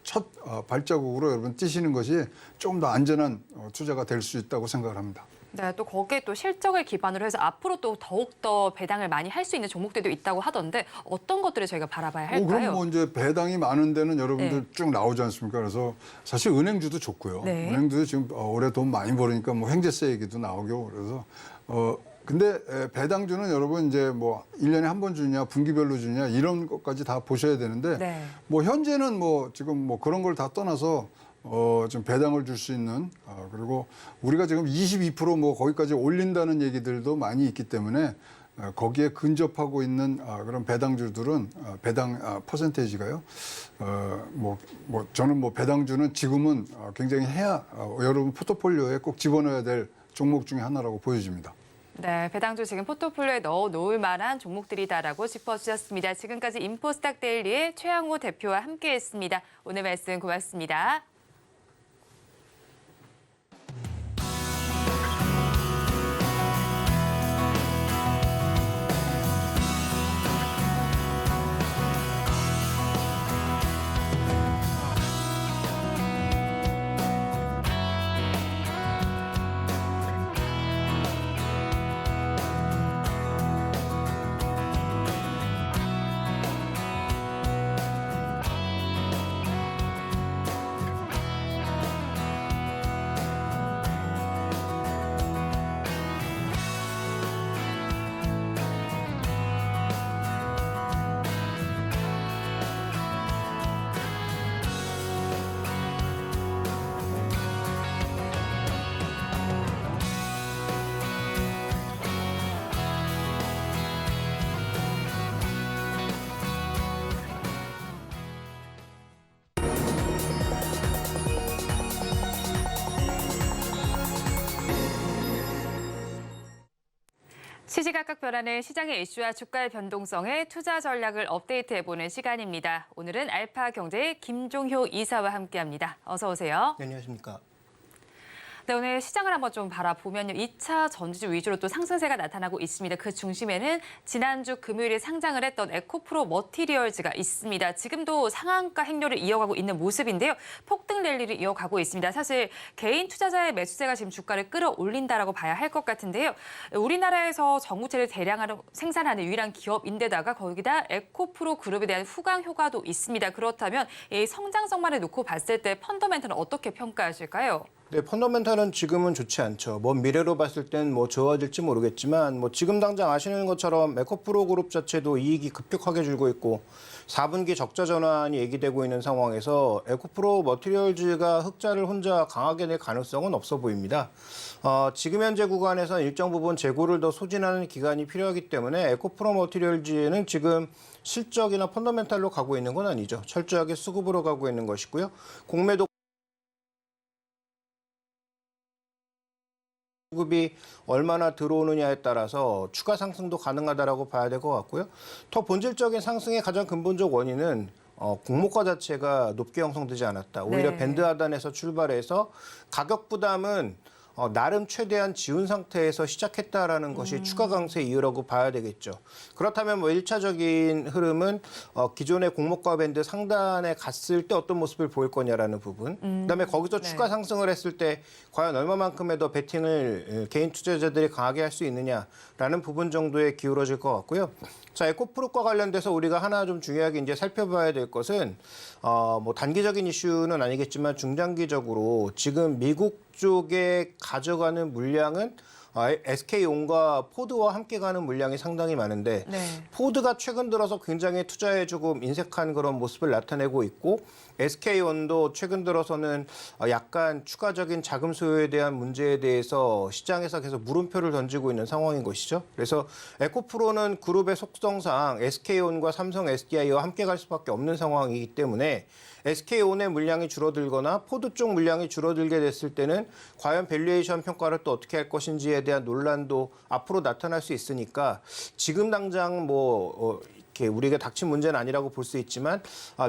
첫 발자국으로 여러분 뛰시는 것이 좀 더 안전한 투자가 될 수 있다고 생각을 합니다. 네, 또 거기에 또 실적을 기반으로 해서 앞으로 또 더욱더 배당을 많이 할 수 있는 종목들도 있다고 하던데 어떤 것들을 저희가 바라봐야 할까요? 그럼 뭐 이제 배당이 많은 데는 여러분들 쭉 나오지 않습니까? 그래서 사실 은행주도 좋고요. 은행주도 지금 올해 돈 많이 벌으니까 뭐 횡재세 얘기도 나오고 그래서 근데 배당주는 여러분 이제 뭐 1년에 한 번 주냐 분기별로 주냐 이런 것까지 다 보셔야 되는데 뭐 현재는 뭐 지금 뭐 그런 걸 다 떠나서 좀 배당을 줄 수 있는 그리고 우리가 지금 22% 뭐 거기까지 올린다는 얘기들도 많이 있기 때문에 거기에 근접하고 있는 그런 배당주들은 배당 퍼센테이지가요. 뭐 저는 뭐 배당주는 지금은 굉장히 여러분 포트폴리오에 꼭 집어넣어야 될 종목 중에 하나라고 보여집니다. 네, 배당주 지금 포트폴리오에 넣어 놓을 만한 종목들이다라고 짚어주셨습니다. 지금까지 인포스탁 데일리의 최양호 대표와 함께했습니다. 오늘 말씀 고맙습니다. 시시각각 변하는 시장의 이슈와 주가의 변동성에 투자 전략을 업데이트해보는 시간입니다. 오늘은 알파경제의 김종효 이사와 함께합니다. 어서 오세요. 네, 안녕하십니까. 네, 오늘 시장을 한번 좀 바라보면요. 2차 전지주 위주로 또 상승세가 나타나고 있습니다. 그 중심에는 지난주 금요일에 상장을 했던 에코프로 머티리얼즈가 있습니다. 지금도 상한가 행렬을 이어가고 있는 모습인데요. 폭등 랠리를 이어가고 있습니다. 사실 개인 투자자의 매수세가 지금 주가를 끌어올린다라고 봐야 할 것 같은데요. 우리나라에서 전구체를 대량으로 생산하는 유일한 기업인데다가 거기다 에코프로 그룹에 대한 후광 효과도 있습니다. 그렇다면 이 성장성만을 놓고 봤을 때 펀더멘털은 어떻게 평가하실까요? 네, 펀더멘탈은 지금은 좋지 않죠. 먼 미래로 봤을 땐 뭐 좋아질지 모르겠지만 뭐 지금 당장 아시는 것처럼 에코프로 그룹 자체도 이익이 급격하게 줄고 있고 4분기 적자 전환이 얘기되고 있는 상황에서 에코프로 머티리얼즈가 흑자를 혼자 강하게 낼 가능성은 없어 보입니다. 지금 현재 구간에서 일정 부분 재고를 더 소진하는 기간이 필요하기 때문에 에코프로 머티리얼즈는 지금 실적이나 펀더멘탈로 가고 있는 건 아니죠. 철저하게 수급으로 가고 있는 것이고요. 공매도 수급이 얼마나 들어오느냐에 따라서 추가 상승도 가능하다라고 봐야 될 것 같고요. 더 본질적인 상승의 가장 근본적 원인은 공모가 자체가 높게 형성되지 않았다. 오히려 네. 밴드 하단에서 출발해서 가격 부담은 나름 최대한 지운 상태에서 시작했다라는 것이 추가 강세 이유라고 봐야 되겠죠. 그렇다면 뭐 1차적인 흐름은 기존의 공모가 밴드 상단에 갔을 때 어떤 모습을 보일 거냐라는 부분. 그다음에 거기서 네. 추가 상승을 했을 때 과연 얼마만큼의 더 베팅을 개인 투자자들이 강하게 할 수 있느냐라는 부분 정도에 기울어질 것 같고요. 자, 에코프로과 관련돼서 우리가 하나 좀 중요하게 이제 살펴봐야 될 것은 뭐 단기적인 이슈는 아니겠지만 중장기적으로 지금 미국 쪽에 가져가는 물량은 SK온과 포드와 함께 가는 물량이 상당히 많은데 네. 포드가 최근 들어서 굉장히 투자에 조금 인색한 그런 모습을 나타내고 있고 SK온도 최근 들어서는 약간 추가적인 자금 소요에 대한 문제에 대해서 시장에서 계속 물음표를 던지고 있는 상황인 것이죠. 그래서 에코프로는 그룹의 속성상 SK온과 삼성 SDI와 함께 갈 수밖에 없는 상황이기 때문에 SK온의 물량이 줄어들거나 포드 쪽 물량이 줄어들게 됐을 때는 과연 밸류에이션 평가를 또 어떻게 할 것인지에 대한 논란도 앞으로 나타날 수 있으니까 지금 당장 이렇게 우리가 닥친 문제는 아니라고 볼 수 있지만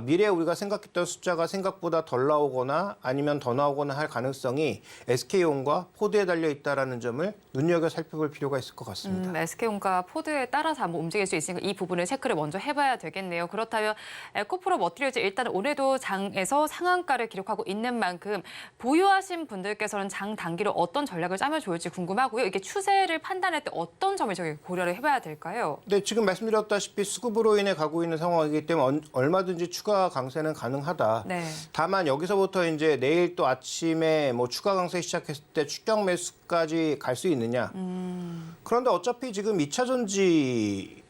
미래에 우리가 생각했던 숫자가 생각보다 덜 나오거나 아니면 더 나오거나 할 가능성이 SK온과 포드에 달려 있다라는 점을 눈여겨 살펴볼 필요가 있을 것 같습니다. SK온과 포드에 따라서 한번 움직일 수 있으니까 이 부분을 체크를 먼저 해봐야 되겠네요. 그렇다면 에코프로 머티리얼즈 일단 오늘도 장에서 상한가를 기록하고 있는 만큼 보유하신 분들께서는 장 단기로 어떤 전략을 짜면 좋을지 궁금하고요. 이게 추세를 판단할 때 어떤 점을 저기 고려를 해봐야 될까요? 네, 지금 말씀드렸다시피 수급으로 인해 가고 있는 상황이기 때문에 얼마든지 추가 강세는 가능하다. 네. 다만 여기서부터 이제 내일 또 아침에 뭐 추가 강세 시작했을 때 추격 매수까지 갈 수 있느냐. 그런데 어차피 지금 2차 전지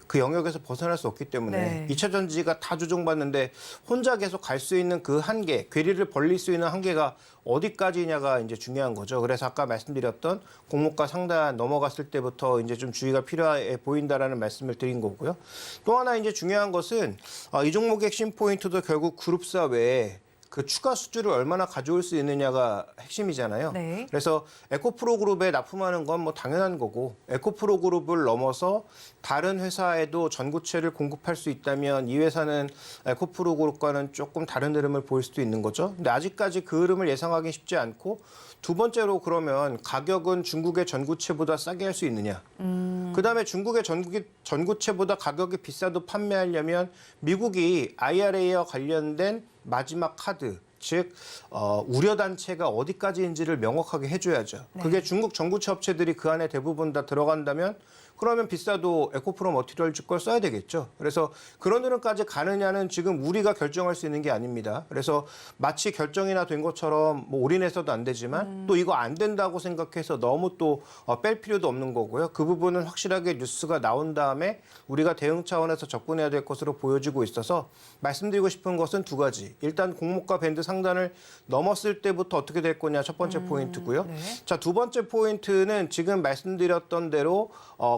그 영역에서 벗어날 수 없기 때문에 네. 2차 전지가 다 조정받는데 혼자 계속 갈 수 있는 그 한계, 괴리를 벌릴 수 있는 한계가 어디까지냐가 이제 중요한 거죠. 그래서 아까 말씀드렸던 공모가 상단 넘어갔을 때부터 이제 좀 주의가 필요해 보인다라는 말씀을 드린 거고요. 또 하나 이제 중요한 것은 이 종목의 핵심 포인트도 결국 그룹사 외에 그 추가 수주를 얼마나 가져올 수 있느냐가 핵심이잖아요. 네. 그래서 에코프로 그룹에 납품하는 건 뭐 당연한 거고 에코프로 그룹을 넘어서 다른 회사에도 전구체를 공급할 수 있다면 이 회사는 에코프로 그룹과는 조금 다른 흐름을 보일 수도 있는 거죠. 근데 아직까지 그 흐름을 예상하기 쉽지 않고 두 번째로 그러면 가격은 중국의 전구체보다 싸게 할 수 있느냐. 그다음에 중국의 전구체보다 가격이 비싸도 판매하려면 미국이 IRA와 관련된 마지막 카드, 즉 우려 단체가 어디까지인지를 명확하게 해줘야죠. 그게 중국 전구체 업체들이 그 안에 대부분 다 들어간다면 그러면 비싸도 에코프로 머티리얼즈 걸 써야 되겠죠. 그래서 그런 흐름까지 가느냐는 지금 우리가 결정할 수 있는 게 아닙니다. 그래서 마치 결정이나 된 것처럼 뭐 올인해서도 안 되지만 또 이거 안 된다고 생각해서 너무 또 뺄 필요도 없는 거고요. 그 부분은 확실하게 뉴스가 나온 다음에 우리가 대응 차원에서 접근해야 될 것으로 보여지고 있어서 말씀드리고 싶은 것은 두 가지. 일단 공모가 밴드 상단을 넘었을 때부터 어떻게 될 거냐 첫 번째 포인트고요. 네. 자, 두 번째 포인트는 지금 말씀드렸던 대로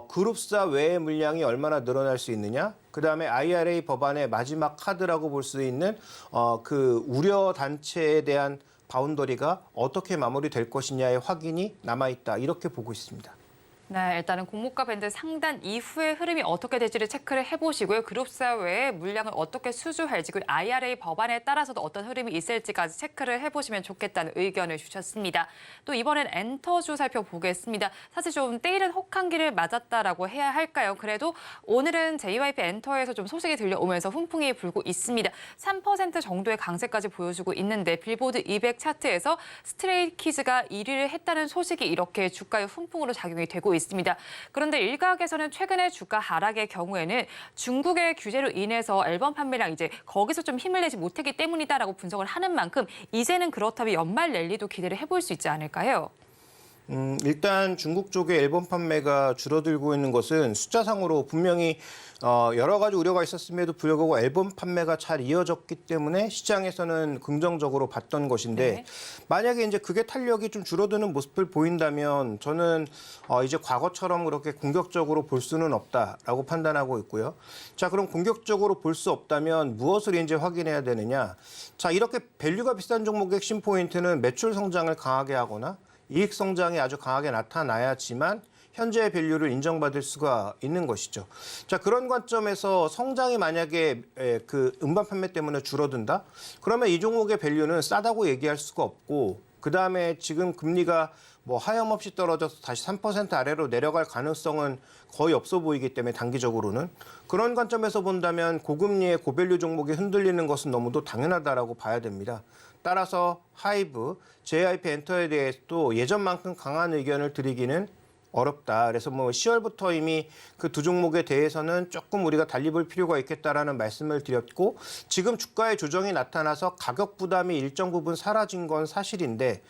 그룹사 외의 물량이 얼마나 늘어날 수 있느냐. 그다음에 IRA 법안의 마지막 카드라고 볼 수 있는 그 우려 단체에 대한 바운더리가 어떻게 마무리될 것이냐의 확인이 남아있다. 이렇게 보고 있습니다. 네, 일단은 공모가 밴드 상단 이후의 흐름이 어떻게 될지를 체크를 해보시고요. 그룹사 외에 물량을 어떻게 수주할지, 그리고 IRA 법안에 따라서도 어떤 흐름이 있을지까지 체크를 해보시면 좋겠다는 의견을 주셨습니다. 또 이번엔 엔터주 살펴보겠습니다. 사실 좀 때이른 혹한기를 맞았다라고 해야 할까요? 그래도 오늘은 JYP 엔터에서 좀 소식이 들려오면서 훈풍이 불고 있습니다. 3% 정도의 강세까지 보여주고 있는데 빌보드 200 차트에서 스트레이키즈가 1위를 했다는 소식이 이렇게 주가의 훈풍으로 작용이 되고 있습니다. 그런데 일각에서는 최근에 주가 하락의 경우에는 중국의 규제로 인해서 앨범 판매량 이제 거기서 좀 힘을 내지 못했기 때문이다라고 분석을 하는 만큼 이제는 그렇다면 연말 랠리도 기대를 해볼 수 있지 않을까요? 일단 중국 쪽의 앨범 판매가 줄어들고 있는 것은 숫자상으로 분명히 여러 가지 우려가 있었음에도 불구하고 앨범 판매가 잘 이어졌기 때문에 시장에서는 긍정적으로 봤던 것인데 네. 만약에 이제 그게 탄력이 좀 줄어드는 모습을 보인다면 저는 이제 과거처럼 그렇게 공격적으로 볼 수는 없다라고 판단하고 있고요. 자, 그럼 공격적으로 볼 수 없다면 무엇을 이제 확인해야 되느냐? 자, 이렇게 밸류가 비싼 종목의 핵심 포인트는 매출 성장을 강하게 하거나 이익 성장이 아주 강하게 나타나야지만 현재의 밸류를 인정받을 수가 있는 것이죠. 자, 그런 관점에서 성장이 만약에 그 음반 판매 때문에 줄어든다? 그러면 이 종목의 밸류는 싸다고 얘기할 수가 없고, 그다음에 지금 금리가 뭐 하염없이 떨어져서 다시 3% 아래로 내려갈 가능성은 거의 없어 보이기 때문에 단기적으로는 그런 관점에서 본다면 고금리의 고밸류 종목이 흔들리는 것은 너무도 당연하다라고 봐야 됩니다. 따라서 하이브, JYP 엔터에 대해서도 예전만큼 강한 의견을 드리기는 어렵다. 그래서 뭐 10월부터 이미 그 두 종목에 대해서는 조금 우리가 달리 볼 필요가 있겠다라는 말씀을 드렸고, 지금 주가의 조정이 나타나서 가격 부담이 일정 부분 사라진 건 사실인데,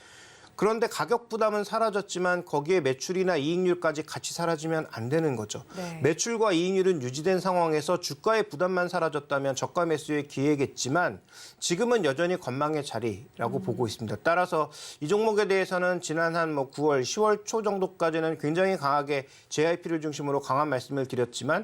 그런데 가격 부담은 사라졌지만 거기에 매출이나 이익률까지 같이 사라지면 안 되는 거죠. 네. 매출과 이익률은 유지된 상황에서 주가의 부담만 사라졌다면 저가 매수의 기회겠지만 지금은 여전히 건망의 자리라고 보고 있습니다. 따라서 이 종목에 대해서는 지난 한 9월, 10월 초 정도까지는 굉장히 강하게 JYP를 중심으로 강한 말씀을 드렸지만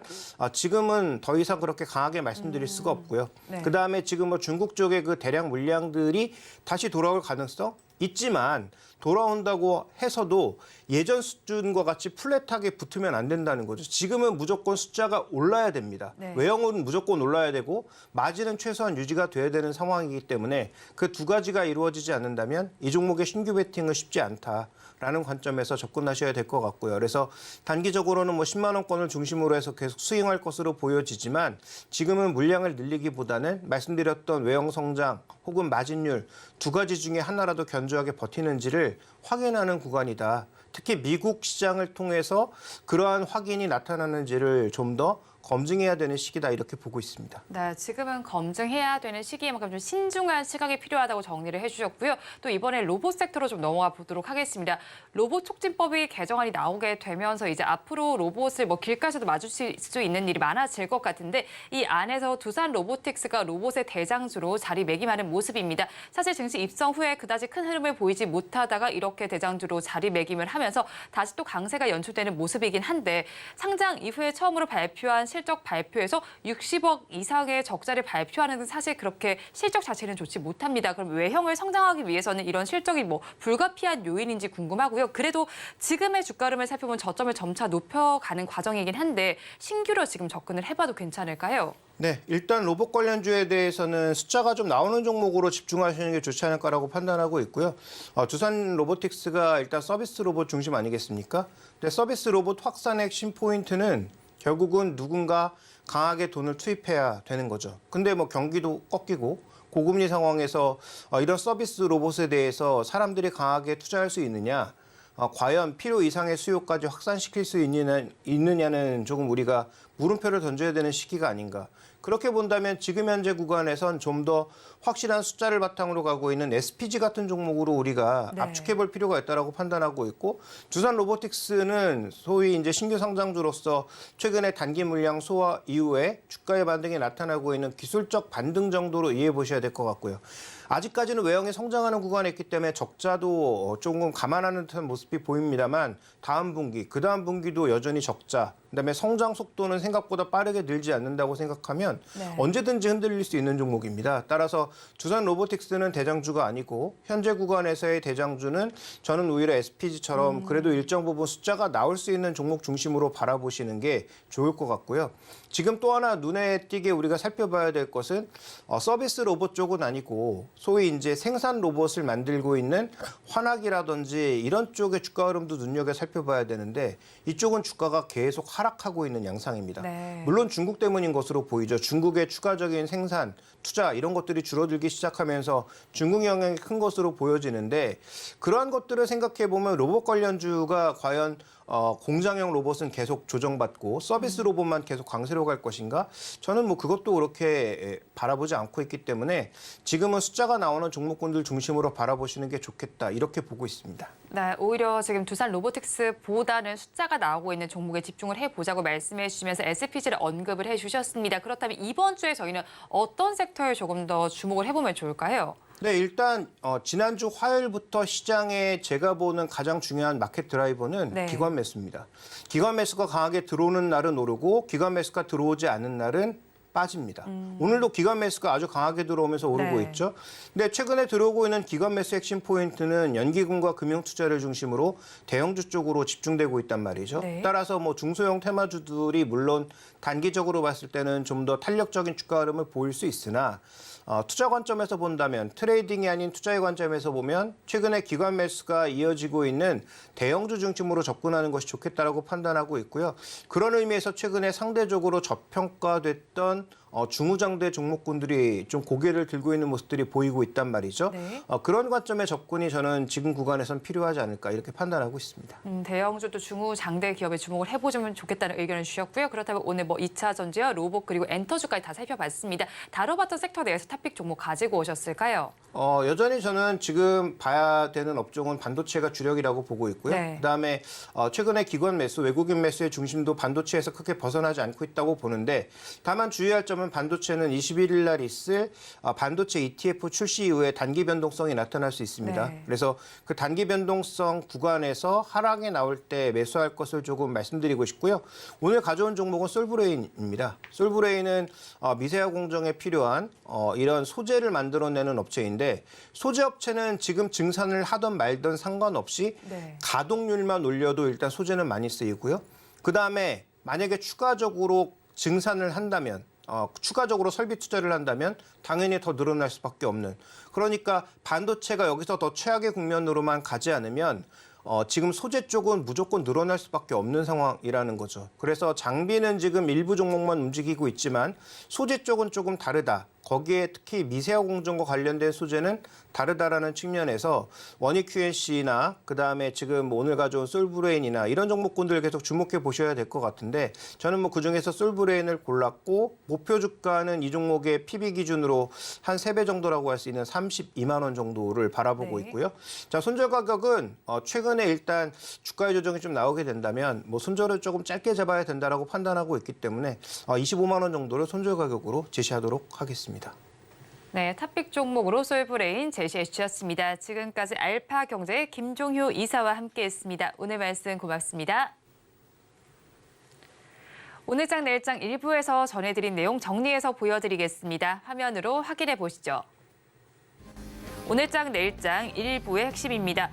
지금은 더 이상 그렇게 강하게 말씀드릴 수가 없고요. 네. 그다음에 지금 중국 쪽의 그 대량 물량들이 다시 돌아올 가능성 있지만 돌아온다고 해서도 예전 수준과 같이 플랫하게 붙으면 안 된다는 거죠. 지금은 무조건 숫자가 올라야 됩니다. 네. 외형은 무조건 올라야 되고 마진은 최소한 유지가 돼야 되는 상황이기 때문에 그 두 가지가 이루어지지 않는다면 이 종목의 신규 베팅은 쉽지 않다라는 관점에서 접근하셔야 될 것 같고요. 그래서 단기적으로는 10만 원권을 중심으로 해서 계속 스윙할 것으로 보여지지만 지금은 물량을 늘리기보다는 말씀드렸던 외형 성장 혹은 마진율 두 가지 중에 하나라도 견조하게 버티는지를 확인하는 구간이다. 특히 미국 시장을 통해서 그러한 확인이 나타나는지를 좀 더 검증해야 되는 시기다 이렇게 보고 있습니다. 네, 지금은 검증해야 되는 시기에 만큼 좀 신중한 시각이 필요하다고 정리를 해주셨고요. 또 이번에 로봇 섹터로 좀 넘어가 보도록 하겠습니다. 로봇 촉진법이 개정안이 나오게 되면서 이제 앞으로 로봇을 길가에서도 마주칠 수 있는 일이 많아질 것 같은데 이 안에서 두산 로보틱스가 로봇의 대장주로 자리매김하는 모습입니다. 사실 증시 입성 후에 그다지 큰 흐름을 보이지 못하다가 이렇게 대장주로 자리매김을 하면서 다시 또 강세가 연출되는 모습이긴 한데 상장 이후에 처음으로 발표한 실적 발표에서 60억 이상의 적자를 발표하는 등 사실 그렇게 실적 자체는 좋지 못합니다. 그럼 외형을 성장하기 위해서는 이런 실적이 불가피한 요인인지 궁금하고요. 그래도 지금의 주가 흐름을 살펴보면 저점을 점차 높여가는 과정이긴 한데 신규로 지금 접근을 해봐도 괜찮을까요? 네, 일단 로봇 관련주에 대해서는 숫자가 좀 나오는 종목으로 집중하시는 게 좋지 않을까라고 판단하고 있고요. 두산 로보틱스가 일단 서비스 로봇 중심 아니겠습니까? 근데 서비스 로봇 확산의 핵심 포인트는 결국은 누군가 강하게 돈을 투입해야 되는 거죠. 근데 경기도 꺾이고 고금리 상황에서 이런 서비스 로봇에 대해서 사람들이 강하게 투자할 수 있느냐, 과연 필요 이상의 수요까지 확산시킬 수 있느냐는 조금 우리가 물음표를 던져야 되는 시기가 아닌가. 그렇게 본다면 지금 현재 구간에선 좀 더 확실한 숫자를 바탕으로 가고 있는 SPG 같은 종목으로 우리가 네. 압축해 볼 필요가 있다고 판단하고 있고, 두산 로보틱스는 소위 이제 신규 상장주로서 최근에 단기 물량 소화 이후에 주가의 반등이 나타나고 있는 기술적 반등 정도로 이해해 보셔야 될 것 같고요. 아직까지는 외형이 성장하는 구간에 있기 때문에 적자도 조금 감안하는 듯한 모습이 보입니다만 다음 분기, 그 다음 분기도 여전히 적자, 그다음에 성장 속도는 생각보다 빠르게 늘지 않는다고 생각하면 네. 언제든지 흔들릴 수 있는 종목입니다. 따라서 두산 로보틱스는 대장주가 아니고 현재 구간에서의 대장주는 저는 오히려 SPG처럼 그래도 일정 부분 숫자가 나올 수 있는 종목 중심으로 바라보시는 게 좋을 것 같고요. 지금 또 하나 눈에 띄게 우리가 살펴봐야 될 것은 서비스 로봇 쪽은 아니고 소위 이제 생산 로봇을 만들고 있는 환학이라든지 이런 쪽의 주가 흐름도 눈여겨 살펴봐야 되는데 이쪽은 주가가 계속 하락하고 있는 양상입니다. 네. 물론 중국 때문인 것으로 보이죠. 중국의 추가적인 생산, 투자 이런 것들이 줄어들기 시작하면서 중국 영향이 큰 것으로 보여지는데 그러한 것들을 생각해 보면 로봇 관련주가 과연 공장형 로봇은 계속 조정받고 서비스 로봇만 계속 강세로 갈 것인가? 저는 그것도 그렇게 바라보지 않고 있기 때문에 지금은 숫자가 나오는 종목군들 중심으로 바라보시는 게 좋겠다 이렇게 보고 있습니다. 네, 오히려 지금 두산 로보틱스보다는 숫자가 나오고 있는 종목에 집중을 해보자고 말씀해 주시면서 SPG를 언급을 해주셨습니다. 그렇다면 이번 주에 저희는 어떤 섹터에 조금 더 주목을 해보면 좋을까요? 네, 일단 지난주 화요일부터 시장에 제가 보는 가장 중요한 마켓 드라이버는 네. 기관 매수입니다. 기관 매수가 강하게 들어오는 날은 오르고 기관 매수가 들어오지 않는 날은 빠집니다. 오늘도 기관 매수가 아주 강하게 들어오면서 오르고 네. 있죠. 근데 최근에 들어오고 있는 기관 매수 핵심 포인트는 연기금과 금융 투자를 중심으로 대형주 쪽으로 집중되고 있단 말이죠. 네. 따라서 뭐 중소형 테마주들이 물론 단기적으로 봤을 때는 좀 더 탄력적인 주가 흐름을 보일 수 있으나 투자 관점에서 본다면 트레이딩이 아닌 투자의 관점에서 보면 최근에 기관 매수가 이어지고 있는 대형주 중심으로 접근하는 것이 좋겠다라고 판단하고 있고요. 그런 의미에서 최근에 상대적으로 저평가됐던 중후장대 종목군들이 좀 고개를 들고 있는 모습들이 보이고 있단 말이죠. 네. 그런 관점의 접근이 저는 지금 구간에선 필요하지 않을까 이렇게 판단하고 있습니다. 대형주도 중후 장대 기업에 주목을 해보시면 좋겠다는 의견을 주셨고요. 그렇다면 오늘 뭐 2차 전지와 로봇 그리고 엔터주까지 다 살펴봤습니다. 다뤄봤던 섹터 내에서 탑픽 종목 가지고 오셨을까요? 여전히 저는 지금 봐야 되는 업종은 반도체가 주력이라고 보고 있고요. 네. 그다음에 최근에 기관 매수, 외국인 매수의 중심도 반도체에서 크게 벗어나지 않고 있다고 보는데 다만 주의할 점은 보면 반도체는 21일 날 있을 반도체 ETF 출시 이후에 단기 변동성이 나타날 수 있습니다. 네. 그래서 그 단기 변동성 구간에서 하락이 나올 때 매수할 것을 조금 말씀드리고 싶고요. 오늘 가져온 종목은 솔브레인입니다. 솔브레인은 미세화 공정에 필요한 이런 소재를 만들어내는 업체인데 소재 업체는 지금 증산을 하던 말던 상관없이 네. 가동률만 올려도 일단 소재는 많이 쓰이고요. 그다음에 만약에 추가적으로 증산을 한다면 추가적으로 설비 투자를 한다면 당연히 더 늘어날 수밖에 없는. 그러니까 반도체가 여기서 더 최악의 국면으로만 가지 않으면 지금 소재 쪽은 무조건 늘어날 수밖에 없는 상황이라는 거죠. 그래서 장비는 지금 일부 종목만 움직이고 있지만 소재 쪽은 조금 다르다. 거기에 특히 미세화 공정과 관련된 소재는 다르다라는 측면에서 원익 QNC나 그다음에 지금 오늘 가져온 솔브레인이나 이런 종목군들 계속 주목해 보셔야 될 것 같은데 저는 뭐 그중에서 솔브레인을 골랐고 목표 주가는 이 종목의 PB 기준으로 한 3배 정도라고 할 수 있는 32만 원 정도를 바라보고 네. 있고요. 자, 손절 가격은 최근에 일단 주가의 조정이 좀 나오게 된다면 뭐 손절을 조금 짧게 잡아야 된다라고 판단하고 있기 때문에 25만 원 정도를 손절 가격으로 제시하도록 하겠습니다. 네, 탑픽 종목으로 솔브레인 제시해 주셨습니다. 지금까지 알파경제의 김종효 이사와 함께했습니다. 오늘 말씀 고맙습니다. 오늘장 내일장 1부에서 전해드린 내용 정리해서 보여드리겠습니다. 화면으로 확인해 보시죠. 오늘장 내일장 1부의 핵심입니다.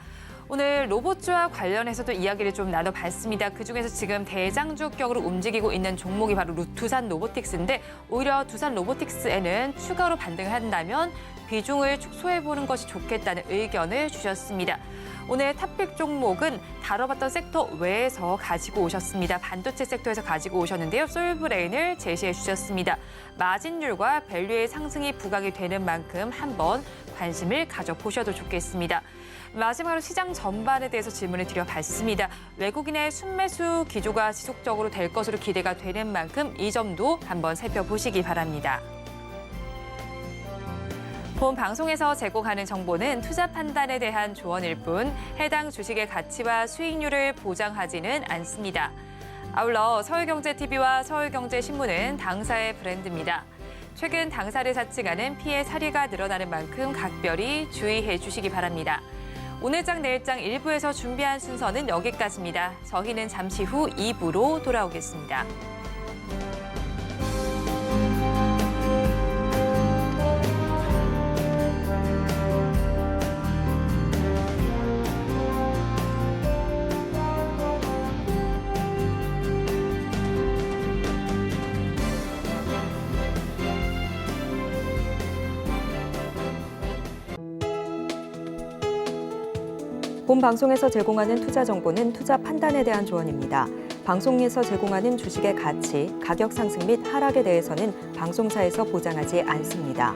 오늘 로봇주와 관련해서도 이야기를 좀 나눠봤습니다. 그중에서 지금 대장주격으로 움직이고 있는 종목이 바로 두산 로보틱스인데 오히려 두산 로보틱스에는 추가로 반등을 한다면 비중을 축소해보는 것이 좋겠다는 의견을 주셨습니다. 오늘 탑픽 종목은 다뤄봤던 섹터 외에서 가지고 오셨습니다. 반도체 섹터에서 가지고 오셨는데요. 솔브레인을 제시해 주셨습니다. 마진율과 밸류의 상승이 부각이 되는 만큼 한번 관심을 가져보셔도 좋겠습니다. 마지막으로 시장 전반에 대해서 질문을 드려봤습니다. 외국인의 순매수 기조가 지속적으로 될 것으로 기대가 되는 만큼 이 점도 한번 살펴보시기 바랍니다. 본 방송에서 제공하는 정보는 투자 판단에 대한 조언일 뿐 해당 주식의 가치와 수익률을 보장하지는 않습니다. 아울러 서울경제TV와 서울경제신문은 당사의 브랜드입니다. 최근 당사를 사칭하는 피해 사례가 늘어나는 만큼 각별히 주의해 주시기 바랍니다. 오늘장 내일장 1부에서 준비한 순서는 여기까지입니다. 저희는 잠시 후 2부로 돌아오겠습니다. 본 방송에서 제공하는 투자 정보는 투자 판단에 대한 조언입니다. 방송에서 제공하는 주식의 가치, 가격 상승 및 하락에 대해서는 방송사에서 보장하지 않습니다.